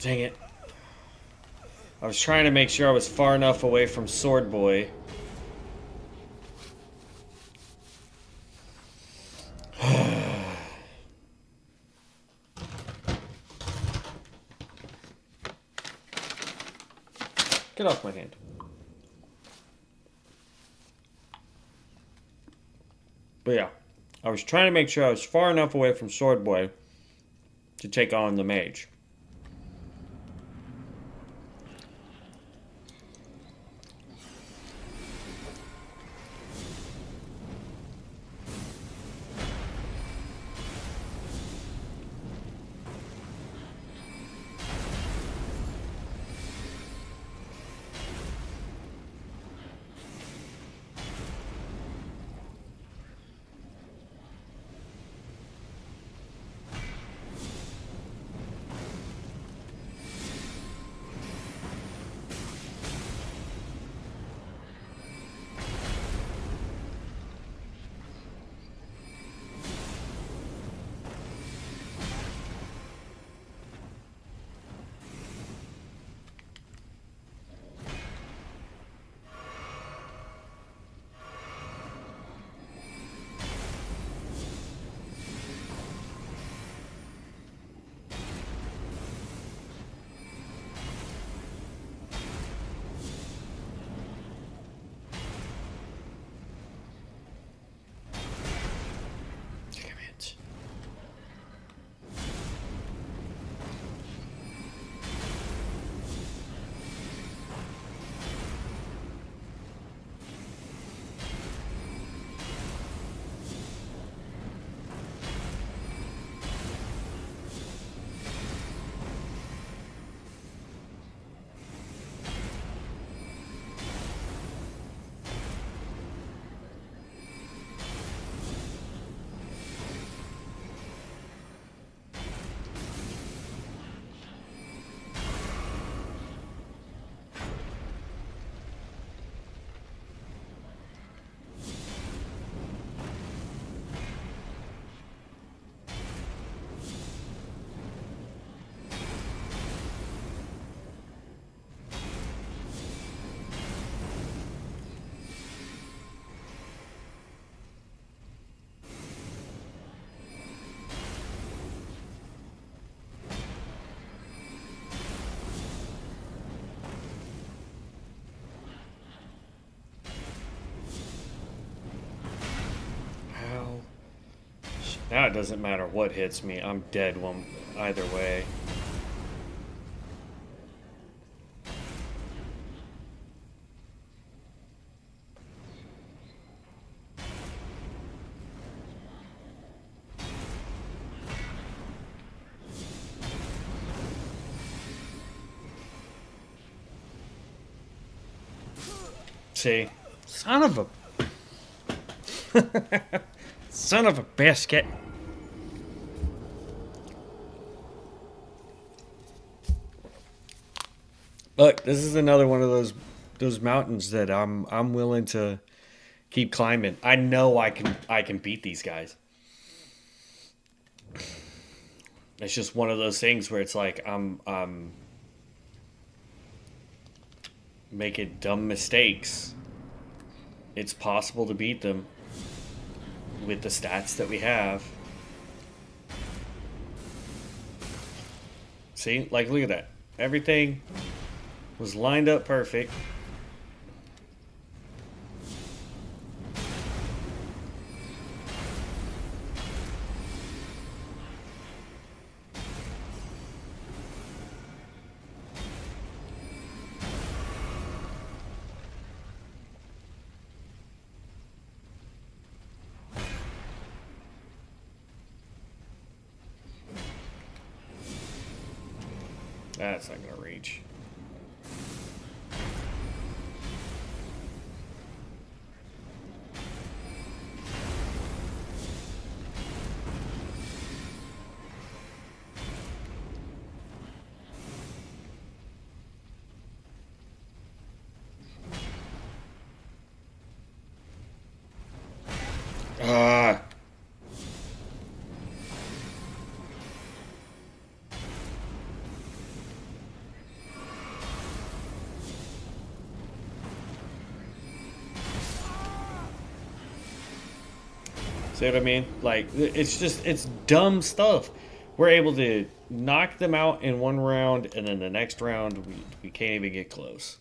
Dang it. I was trying to make sure I was far enough away from Sword Boy. Get off my hand. But yeah, I was trying to make sure I was far enough away from Sword Boy to take on the mage. Now it doesn't matter what hits me. I'm dead one either way. See? Son of a... Son of a biscuit. Look, this is another one of those mountains that I'm willing to keep climbing. I know I can beat these guys. It's just one of those things where it's like I'm making dumb mistakes. It's possible to beat them with the stats that we have. See? Like, look at that. Everything was lined up perfect. That's not gonna reach. Ah. See what I mean? Like, it's dumb stuff. We're able to knock them out in one round, and then the next round, we can't even get close.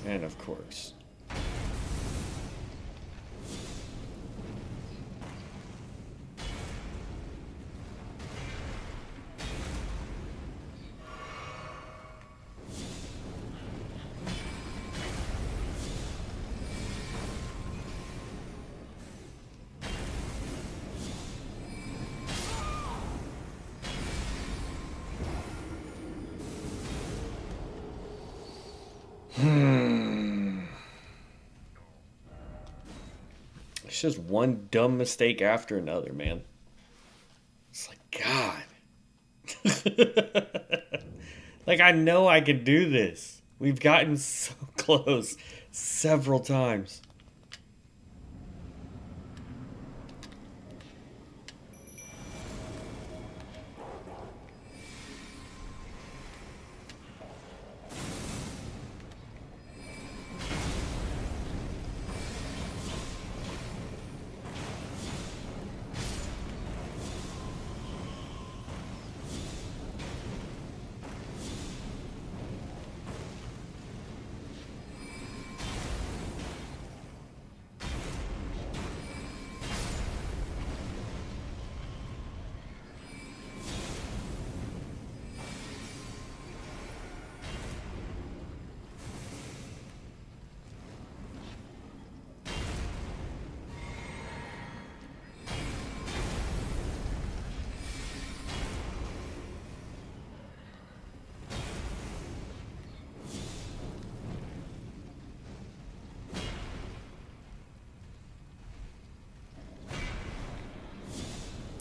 And of course. It's just one dumb mistake after another, man. It's like, God. Like, I know I can do this. We've gotten so close several times.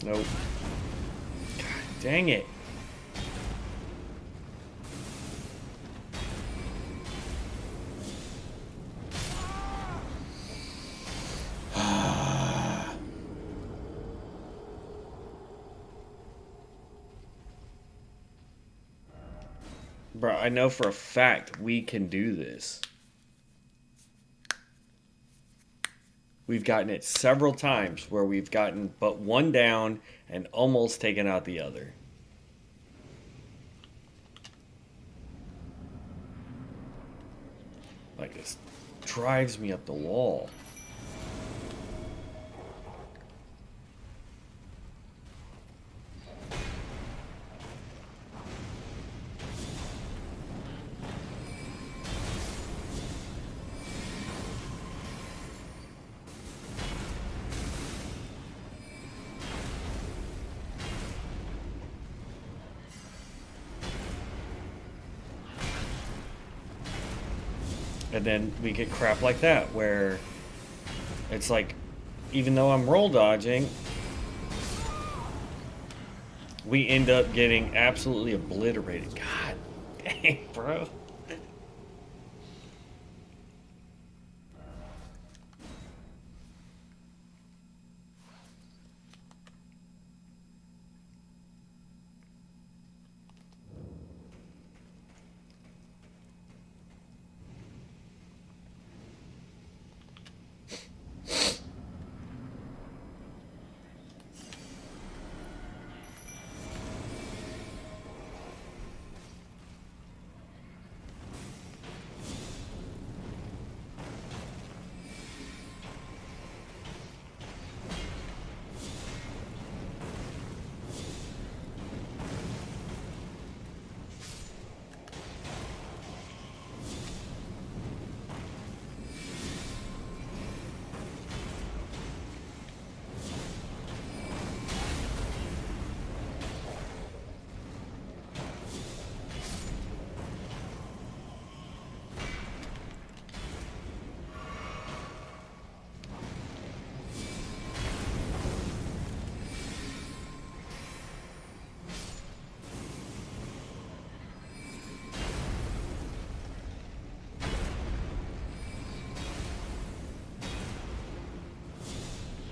Nope. God dang it. Bro, I know for a fact we can do this. We've gotten it several times where we've gotten but one down and almost taken out the other. Like, this drives me up the wall. And then we get crap like that where it's like, even though I'm roll dodging, we end up getting absolutely obliterated. God dang, bro.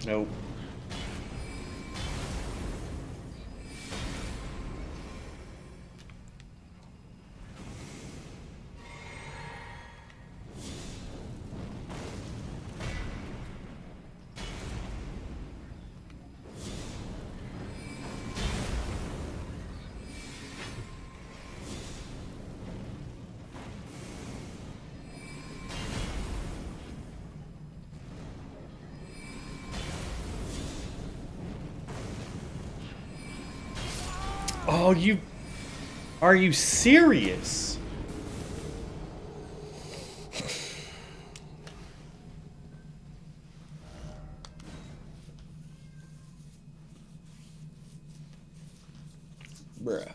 Nope. Oh, you... Are you serious? Bruh.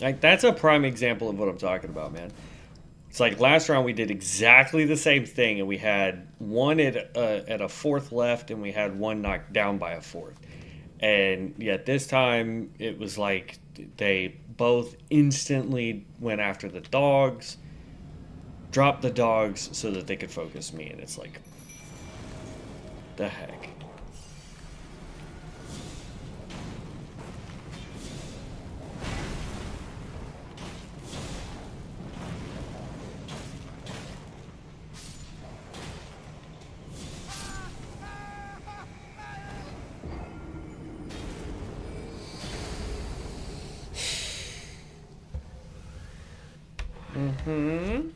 Like, that's a prime example of what I'm talking about, man. It's like last round we did exactly the same thing, and we had one at a fourth left, and we had one knocked down by a fourth. And yet this time it was like they both instantly went after the dogs, dropped the dogs so that they could focus me, and it's like, the heck. Hmm?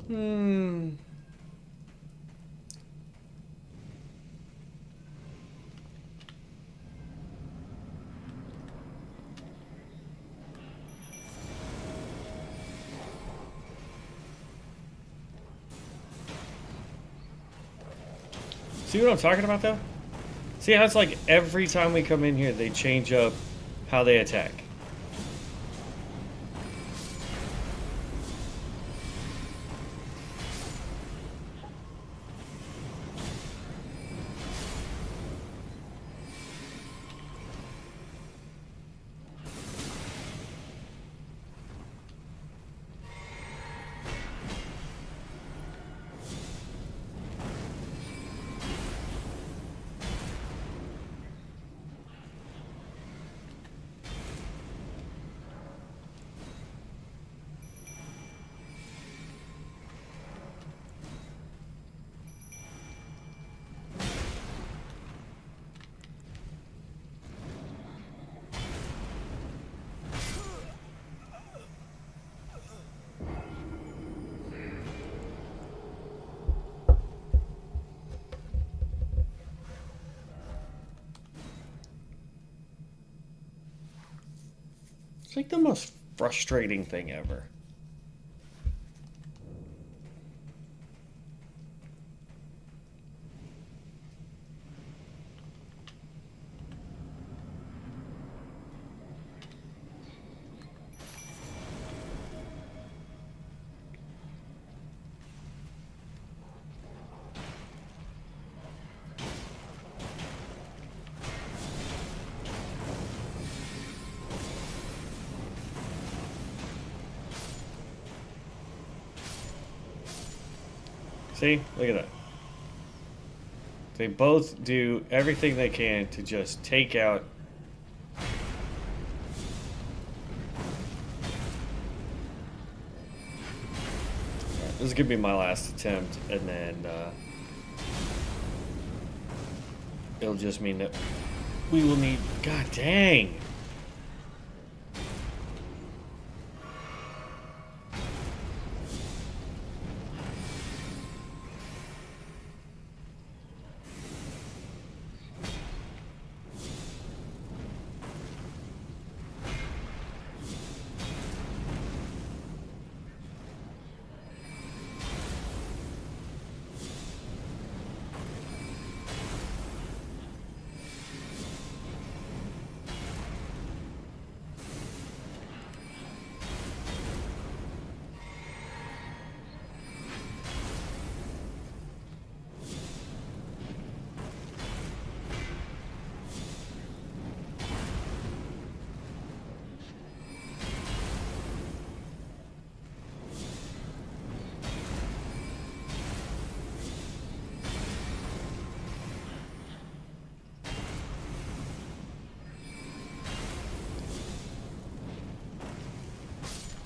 Hmm. See what I'm talking about, though? See how it's like every time we come in here, they change up how they attack. It's like the most frustrating thing ever. See? Look at that. They both do everything they can to just take out. Alright, this is gonna be my last attempt, and then it'll just mean that we will need. God dang!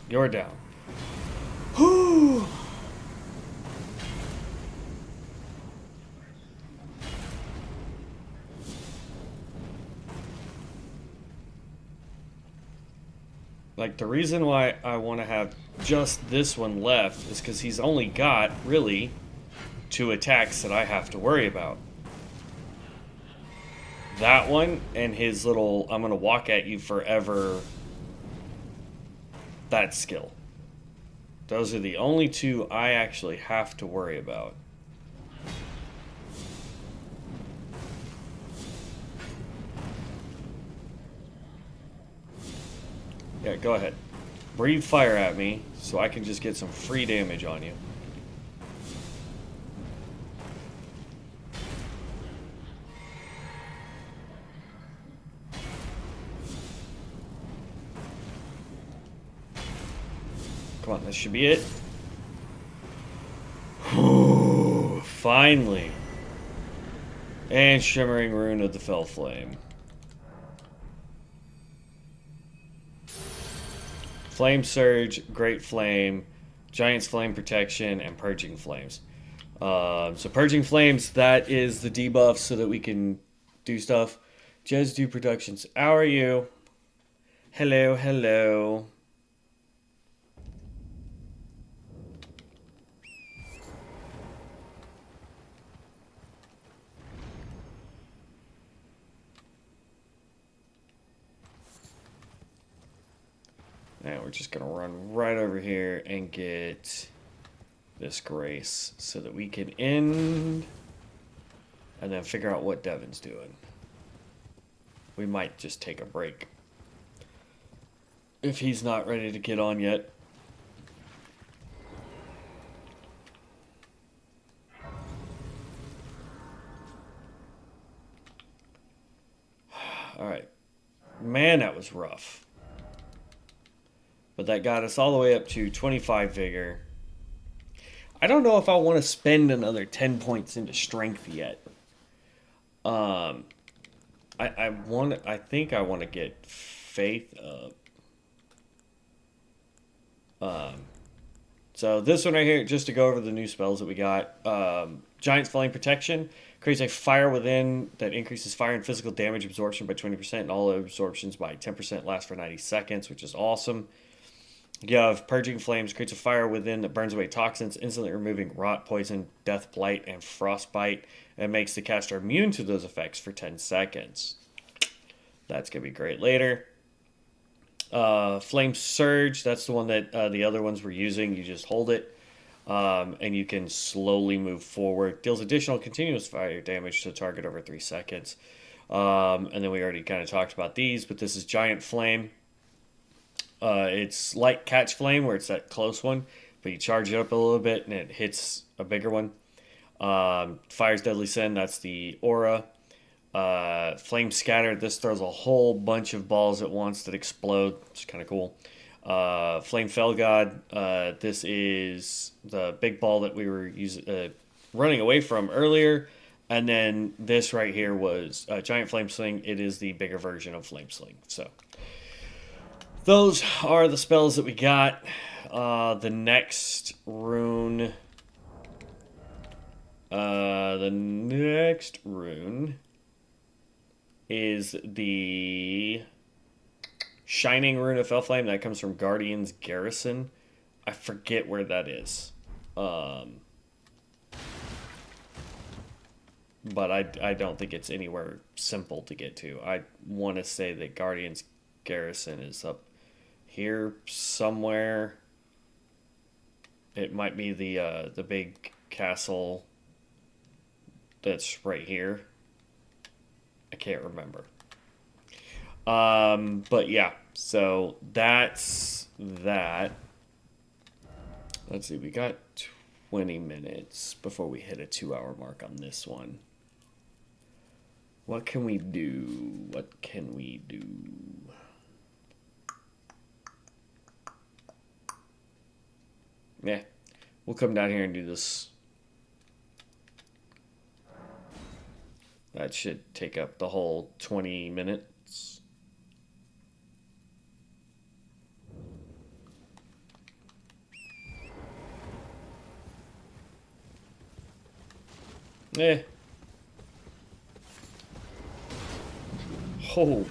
You're down. Whew. Like, the reason why I want to have just this one left is because he's only got, really, 2 attacks that I have to worry about. That one and his little, I'm going to walk at you forever, that skill. Those are the only 2 I actually have to worry about. Yeah, go ahead. Breathe fire at me so I can just get some free damage on you. Come on, this should be it. Ooh, finally. And Shimmering Rune of the Fell Flame. Flame Surge, Great Flame, Giant's Flame Protection, and Purging Flames. So Purging Flames, that is the debuff so that we can do stuff. Jez Do Productions. How are you? Hello, hello. Now we're just gonna run right over here and get this grace so that we can end and then figure out what Devin's doing. We might just take a break if he's not ready to get on yet. All right. Man, that was rough. But that got us all the way up to 25 vigor. I don't know if I want to spend another 10 points into strength yet. I think I want to get faith up. So this one right here, just to go over the new spells that we got. Giant's Flame Protection creates a fire within that increases fire and physical damage absorption by 20% and all absorptions by 10%, lasts for 90 seconds, which is awesome. You have Purging Flames, creates a fire within that burns away toxins, instantly removing rot, poison, death blight, and frostbite, and makes the caster immune to those effects for 10 seconds. That's going to be great later. Flame Surge, that's the one that the other ones were using. You just hold it, and you can slowly move forward. Deals additional continuous fire damage to the target over 3 seconds. And then we already kind of talked about these, but this is Giant Flame. It's like Catch Flame, where it's that close one, but you charge it up a little bit and it hits a bigger one. Fire's Deadly Sin, that's the aura. Flame Scatter, this throws a whole bunch of balls at once that explode. It's kind of cool. Flame Fell God, this is the big ball that we were running away from earlier. And then this right here was Giant Flame Sling. It is the bigger version of Flame Sling. So those are the spells that we got. The next rune is the Shining Rune of Fellflame. That comes from Guardian's Garrison. I forget where that is. But I don't think it's anywhere simple to get to. I want to say that Guardian's Garrison is up here somewhere. It might be the big castle that's right here. I can't remember. But yeah, so that's that. Let's see, we got 20 minutes before we hit a 2-hour mark on this one. What can we do? What can we do? Yeah, we'll come down here and do this. That should take up the whole 20 minutes. Eh. Oh.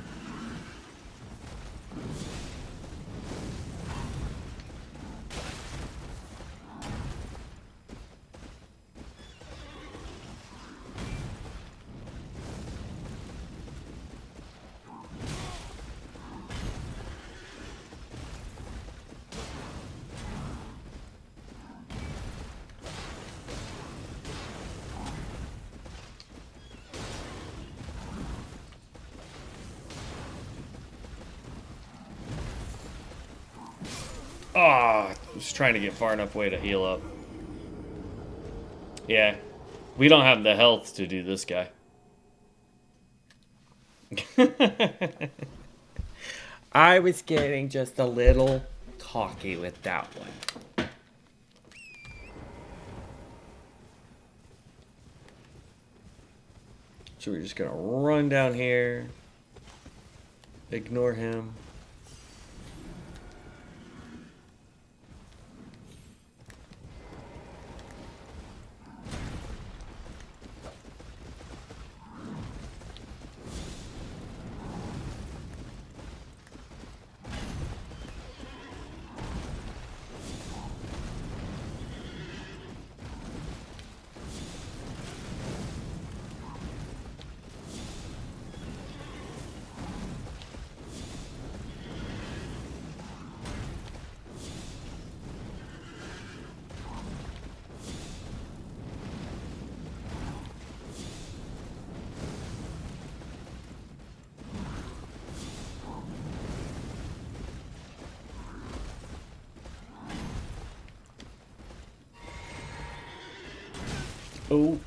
Ah, I was trying to get far enough away to heal up. Yeah, we don't have the health to do this guy. I was getting just a little cocky with that one. So we're just gonna run down here, ignore him. Oh.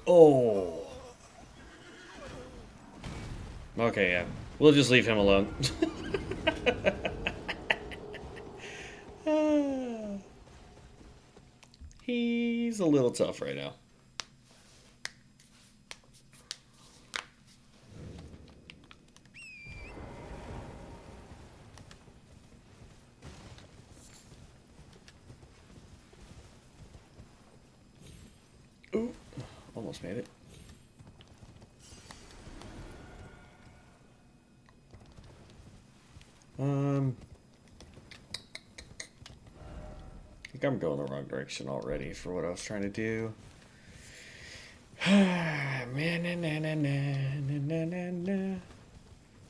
Oh. Okay, yeah. We'll just leave him alone. He's a little tough right now. Ooh. Almost made it. I think I'm going the wrong direction already for what I was trying to do.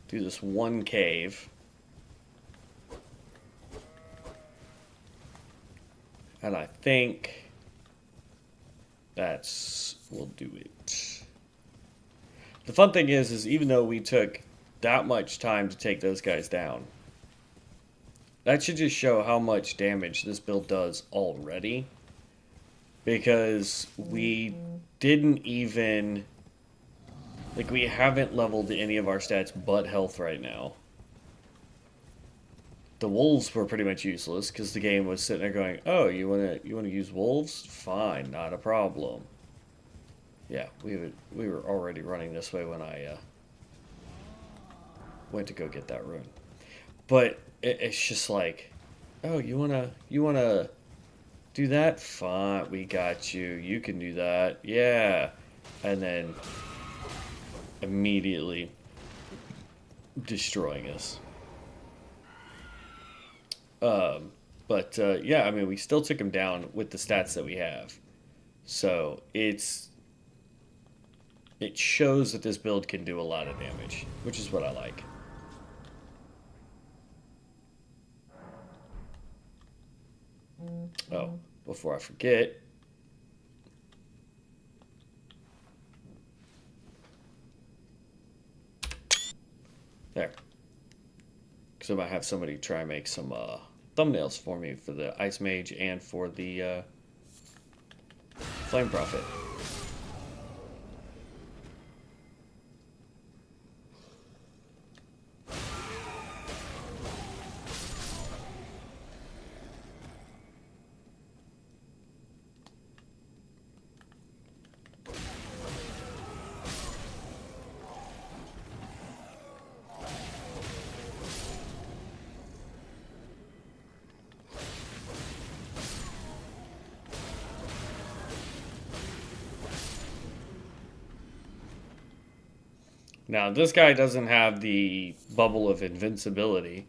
Do this one cave. And I think will do it. The fun thing is even though we took that much time to take those guys down, that should just show how much damage this build does already. Because we didn't even... Like, we haven't leveled any of our stats but health right now. The wolves were pretty much useless because the game was sitting there going, "Oh, you wanna use wolves? Fine, not a problem." Yeah, we were already running this way when I went to go get that rune. But it's just like, "Oh, you wanna do that? Fine, we got you. You can do that. Yeah," and then immediately destroying us. But yeah, I mean, we still took him down with the stats that we have. So it shows that this build can do a lot of damage, which is what I like. Oh, before I forget. There. Because I might have somebody try and make some thumbnails for me for the Ice Mage and for the Flame Prophet. Now, this guy doesn't have the bubble of invincibility.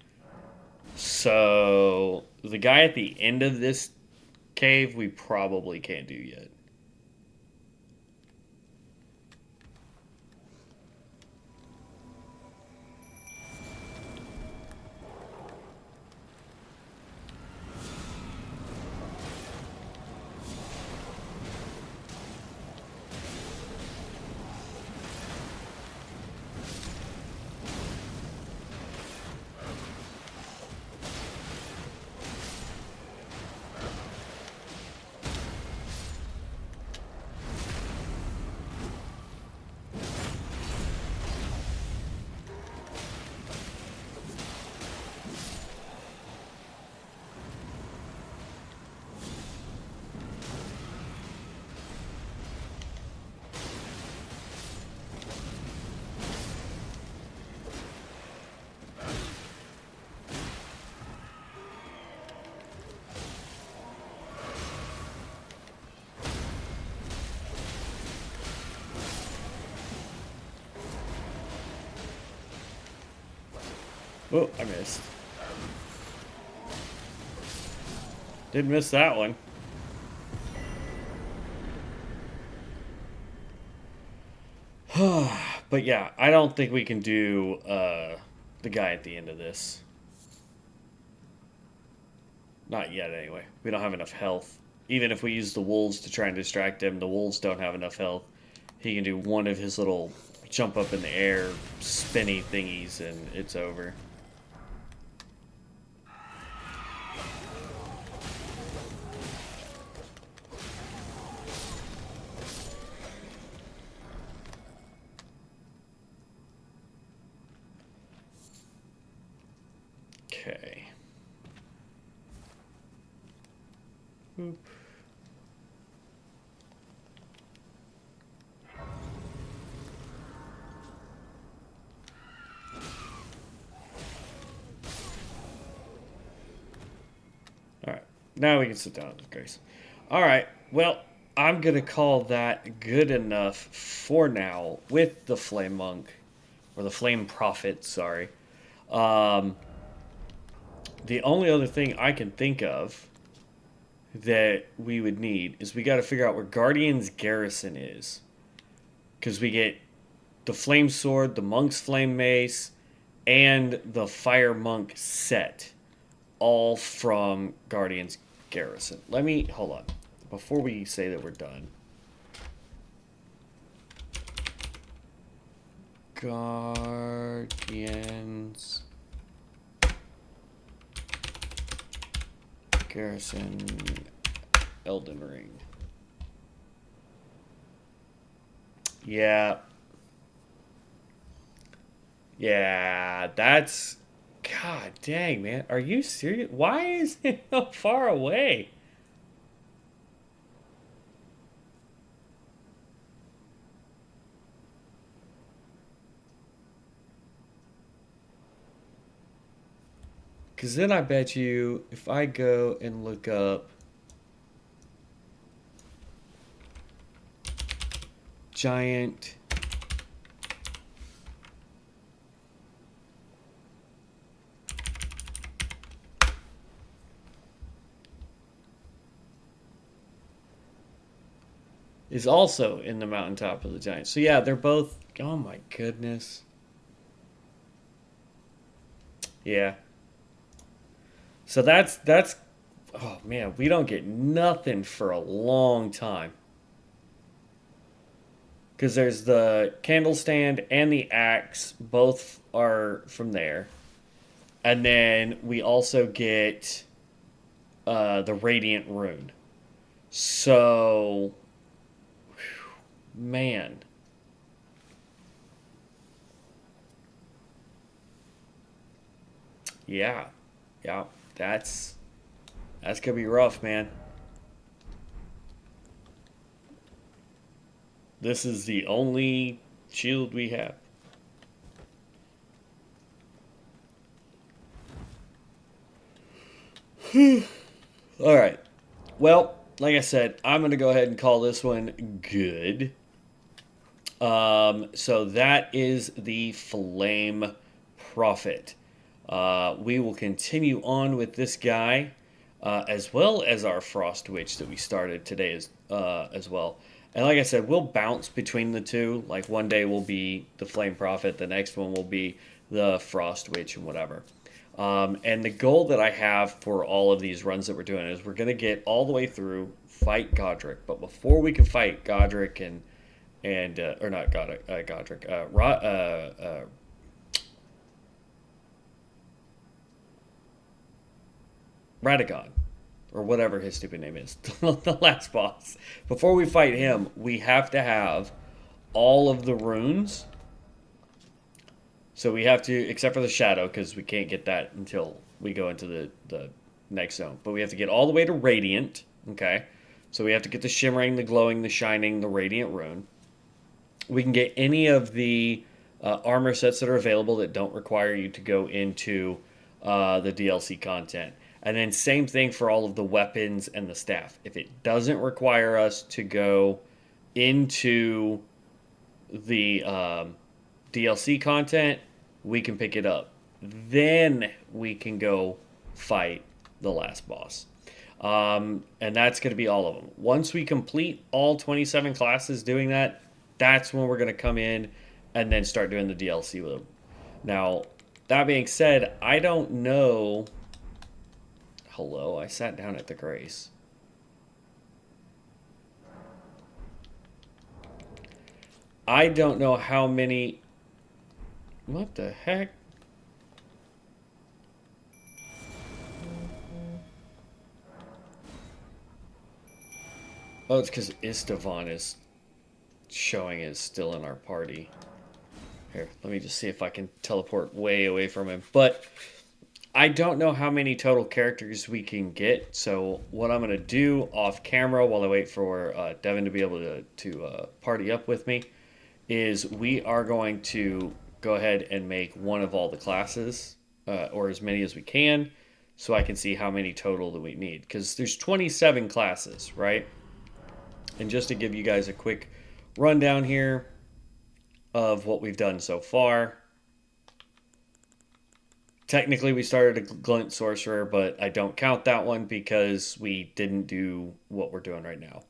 So, the guy at the end of this cave, we probably can't do yet. Oh, I missed. Did miss that one. But yeah, I don't think we can do the guy at the end of this. Not yet, anyway. We don't have enough health. Even if we use the wolves to try and distract him, the wolves don't have enough health. He can do one of his little jump up in the air, spinny thingies, and it's over. Okay. Boop. Alright. Now we can sit down with Grace. Alright. Well, I'm going to call that good enough for now with the Flame Monk. Or the Flame Prophet, sorry. The only other thing I can think of that we would need is we got to figure out where Guardian's Garrison is. Because we get the Flame Sword, the Monk's Flame Mace, and the Fire Monk set. All from Guardian's Garrison. Let me, hold on. Before we say that we're done. Guardians Garrison Elden Ring. Yeah. Yeah, that's... God dang, man. Are you serious? Why is it so far away? Because then I bet you if I go and look up giant is also in the mountaintop of the giants. So yeah, they're both, oh my goodness. Yeah. So that's oh man, we don't get nothing for a long time. Because there's the candle stand and the axe, both are from there. And then we also get the Radiant Rune. So, man. Yeah. Yeah. That's gonna be rough, man. This is the only shield we have. All right. Well, like I said, I'm going to go ahead and call this one good. So that is the Flame Prophet. We will continue on with this guy, as well as our Frost Witch that we started today as well. And like I said, we'll bounce between the two. Like one day will be the Flame Prophet, the next one will be the Frost Witch and whatever. And the goal that I have for all of these runs that we're doing is we're going to get all the way through, fight Godric. But before we can fight Godric or not Godric, Radagon, or whatever his stupid name is, the last boss. Before we fight him, we have to have all of the runes. So we have to, except for the shadow, because we can't get that until we go into the next zone. But we have to get all the way to Radiant, okay? So we have to get the Shimmering, the Glowing, the Shining, the Radiant rune. We can get any of the armor sets that are available that don't require you to go into the DLC content. And then same thing for all of the weapons and the staff. If it doesn't require us to go into the DLC content, we can pick it up. Then we can go fight the last boss. And that's going to be all of them. Once we complete all 27 classes doing that, that's when we're going to come in and then start doing the DLC with them. Now, that being said, I don't know Hello, I sat down at the Grace. I don't know how many... What the heck? Oh, it's because Istvan is showing is still in our party. Here, let me just see if I can teleport way away from him. But I don't know how many total characters we can get. So what I'm going to do off camera while I wait for Devin to be able to party up with me is we are going to go ahead and make one of all the classes, or as many as we can, so I can see how many total that we need. Because there's 27 classes, right? And just to give you guys a quick rundown here of what we've done so far. Technically, we started a glint sorcerer, but I don't count that one because we didn't do what we're doing right now.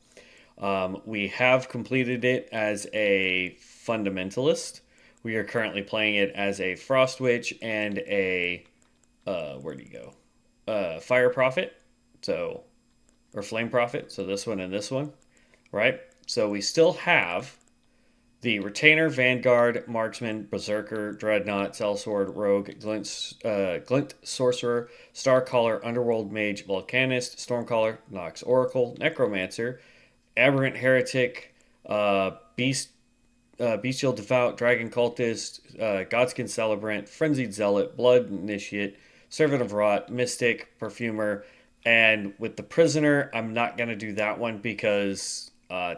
We have completed it as a fundamentalist. We are currently playing it as a frost witch and a where do you go? Fire prophet. So, or flame prophet. So this one and this one, right? So we still have the Retainer, Vanguard, Marksman, Berserker, Dreadnought, Sellsword, Rogue, Glint Sorcerer, Starcaller, Underworld Mage, Volcanist, Stormcaller, Nox Oracle, Necromancer, Aberrant Heretic, Bestial Devout, Dragon Cultist, Godskin Celebrant, Frenzied Zealot, Blood Initiate, Servant of Rot, Mystic, Perfumer, and with the Prisoner, I'm not going to do that one because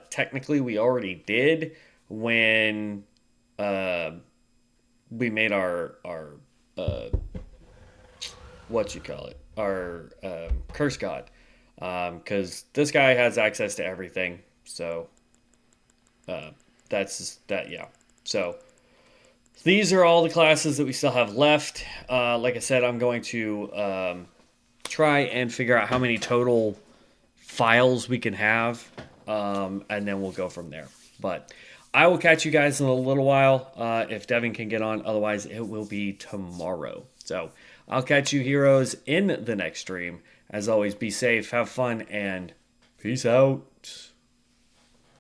technically we already did when we made our what you call it, our curse god, because this guy has access to everything. So that's that. Yeah. So these are all the classes that we still have left. Like I said, I'm going to try and figure out how many total files we can have, and then we'll go from there. But I will catch you guys in a little while if Devin can get on. Otherwise, it will be tomorrow. So I'll catch you heroes in the next stream. As always, be safe, have fun, and peace out.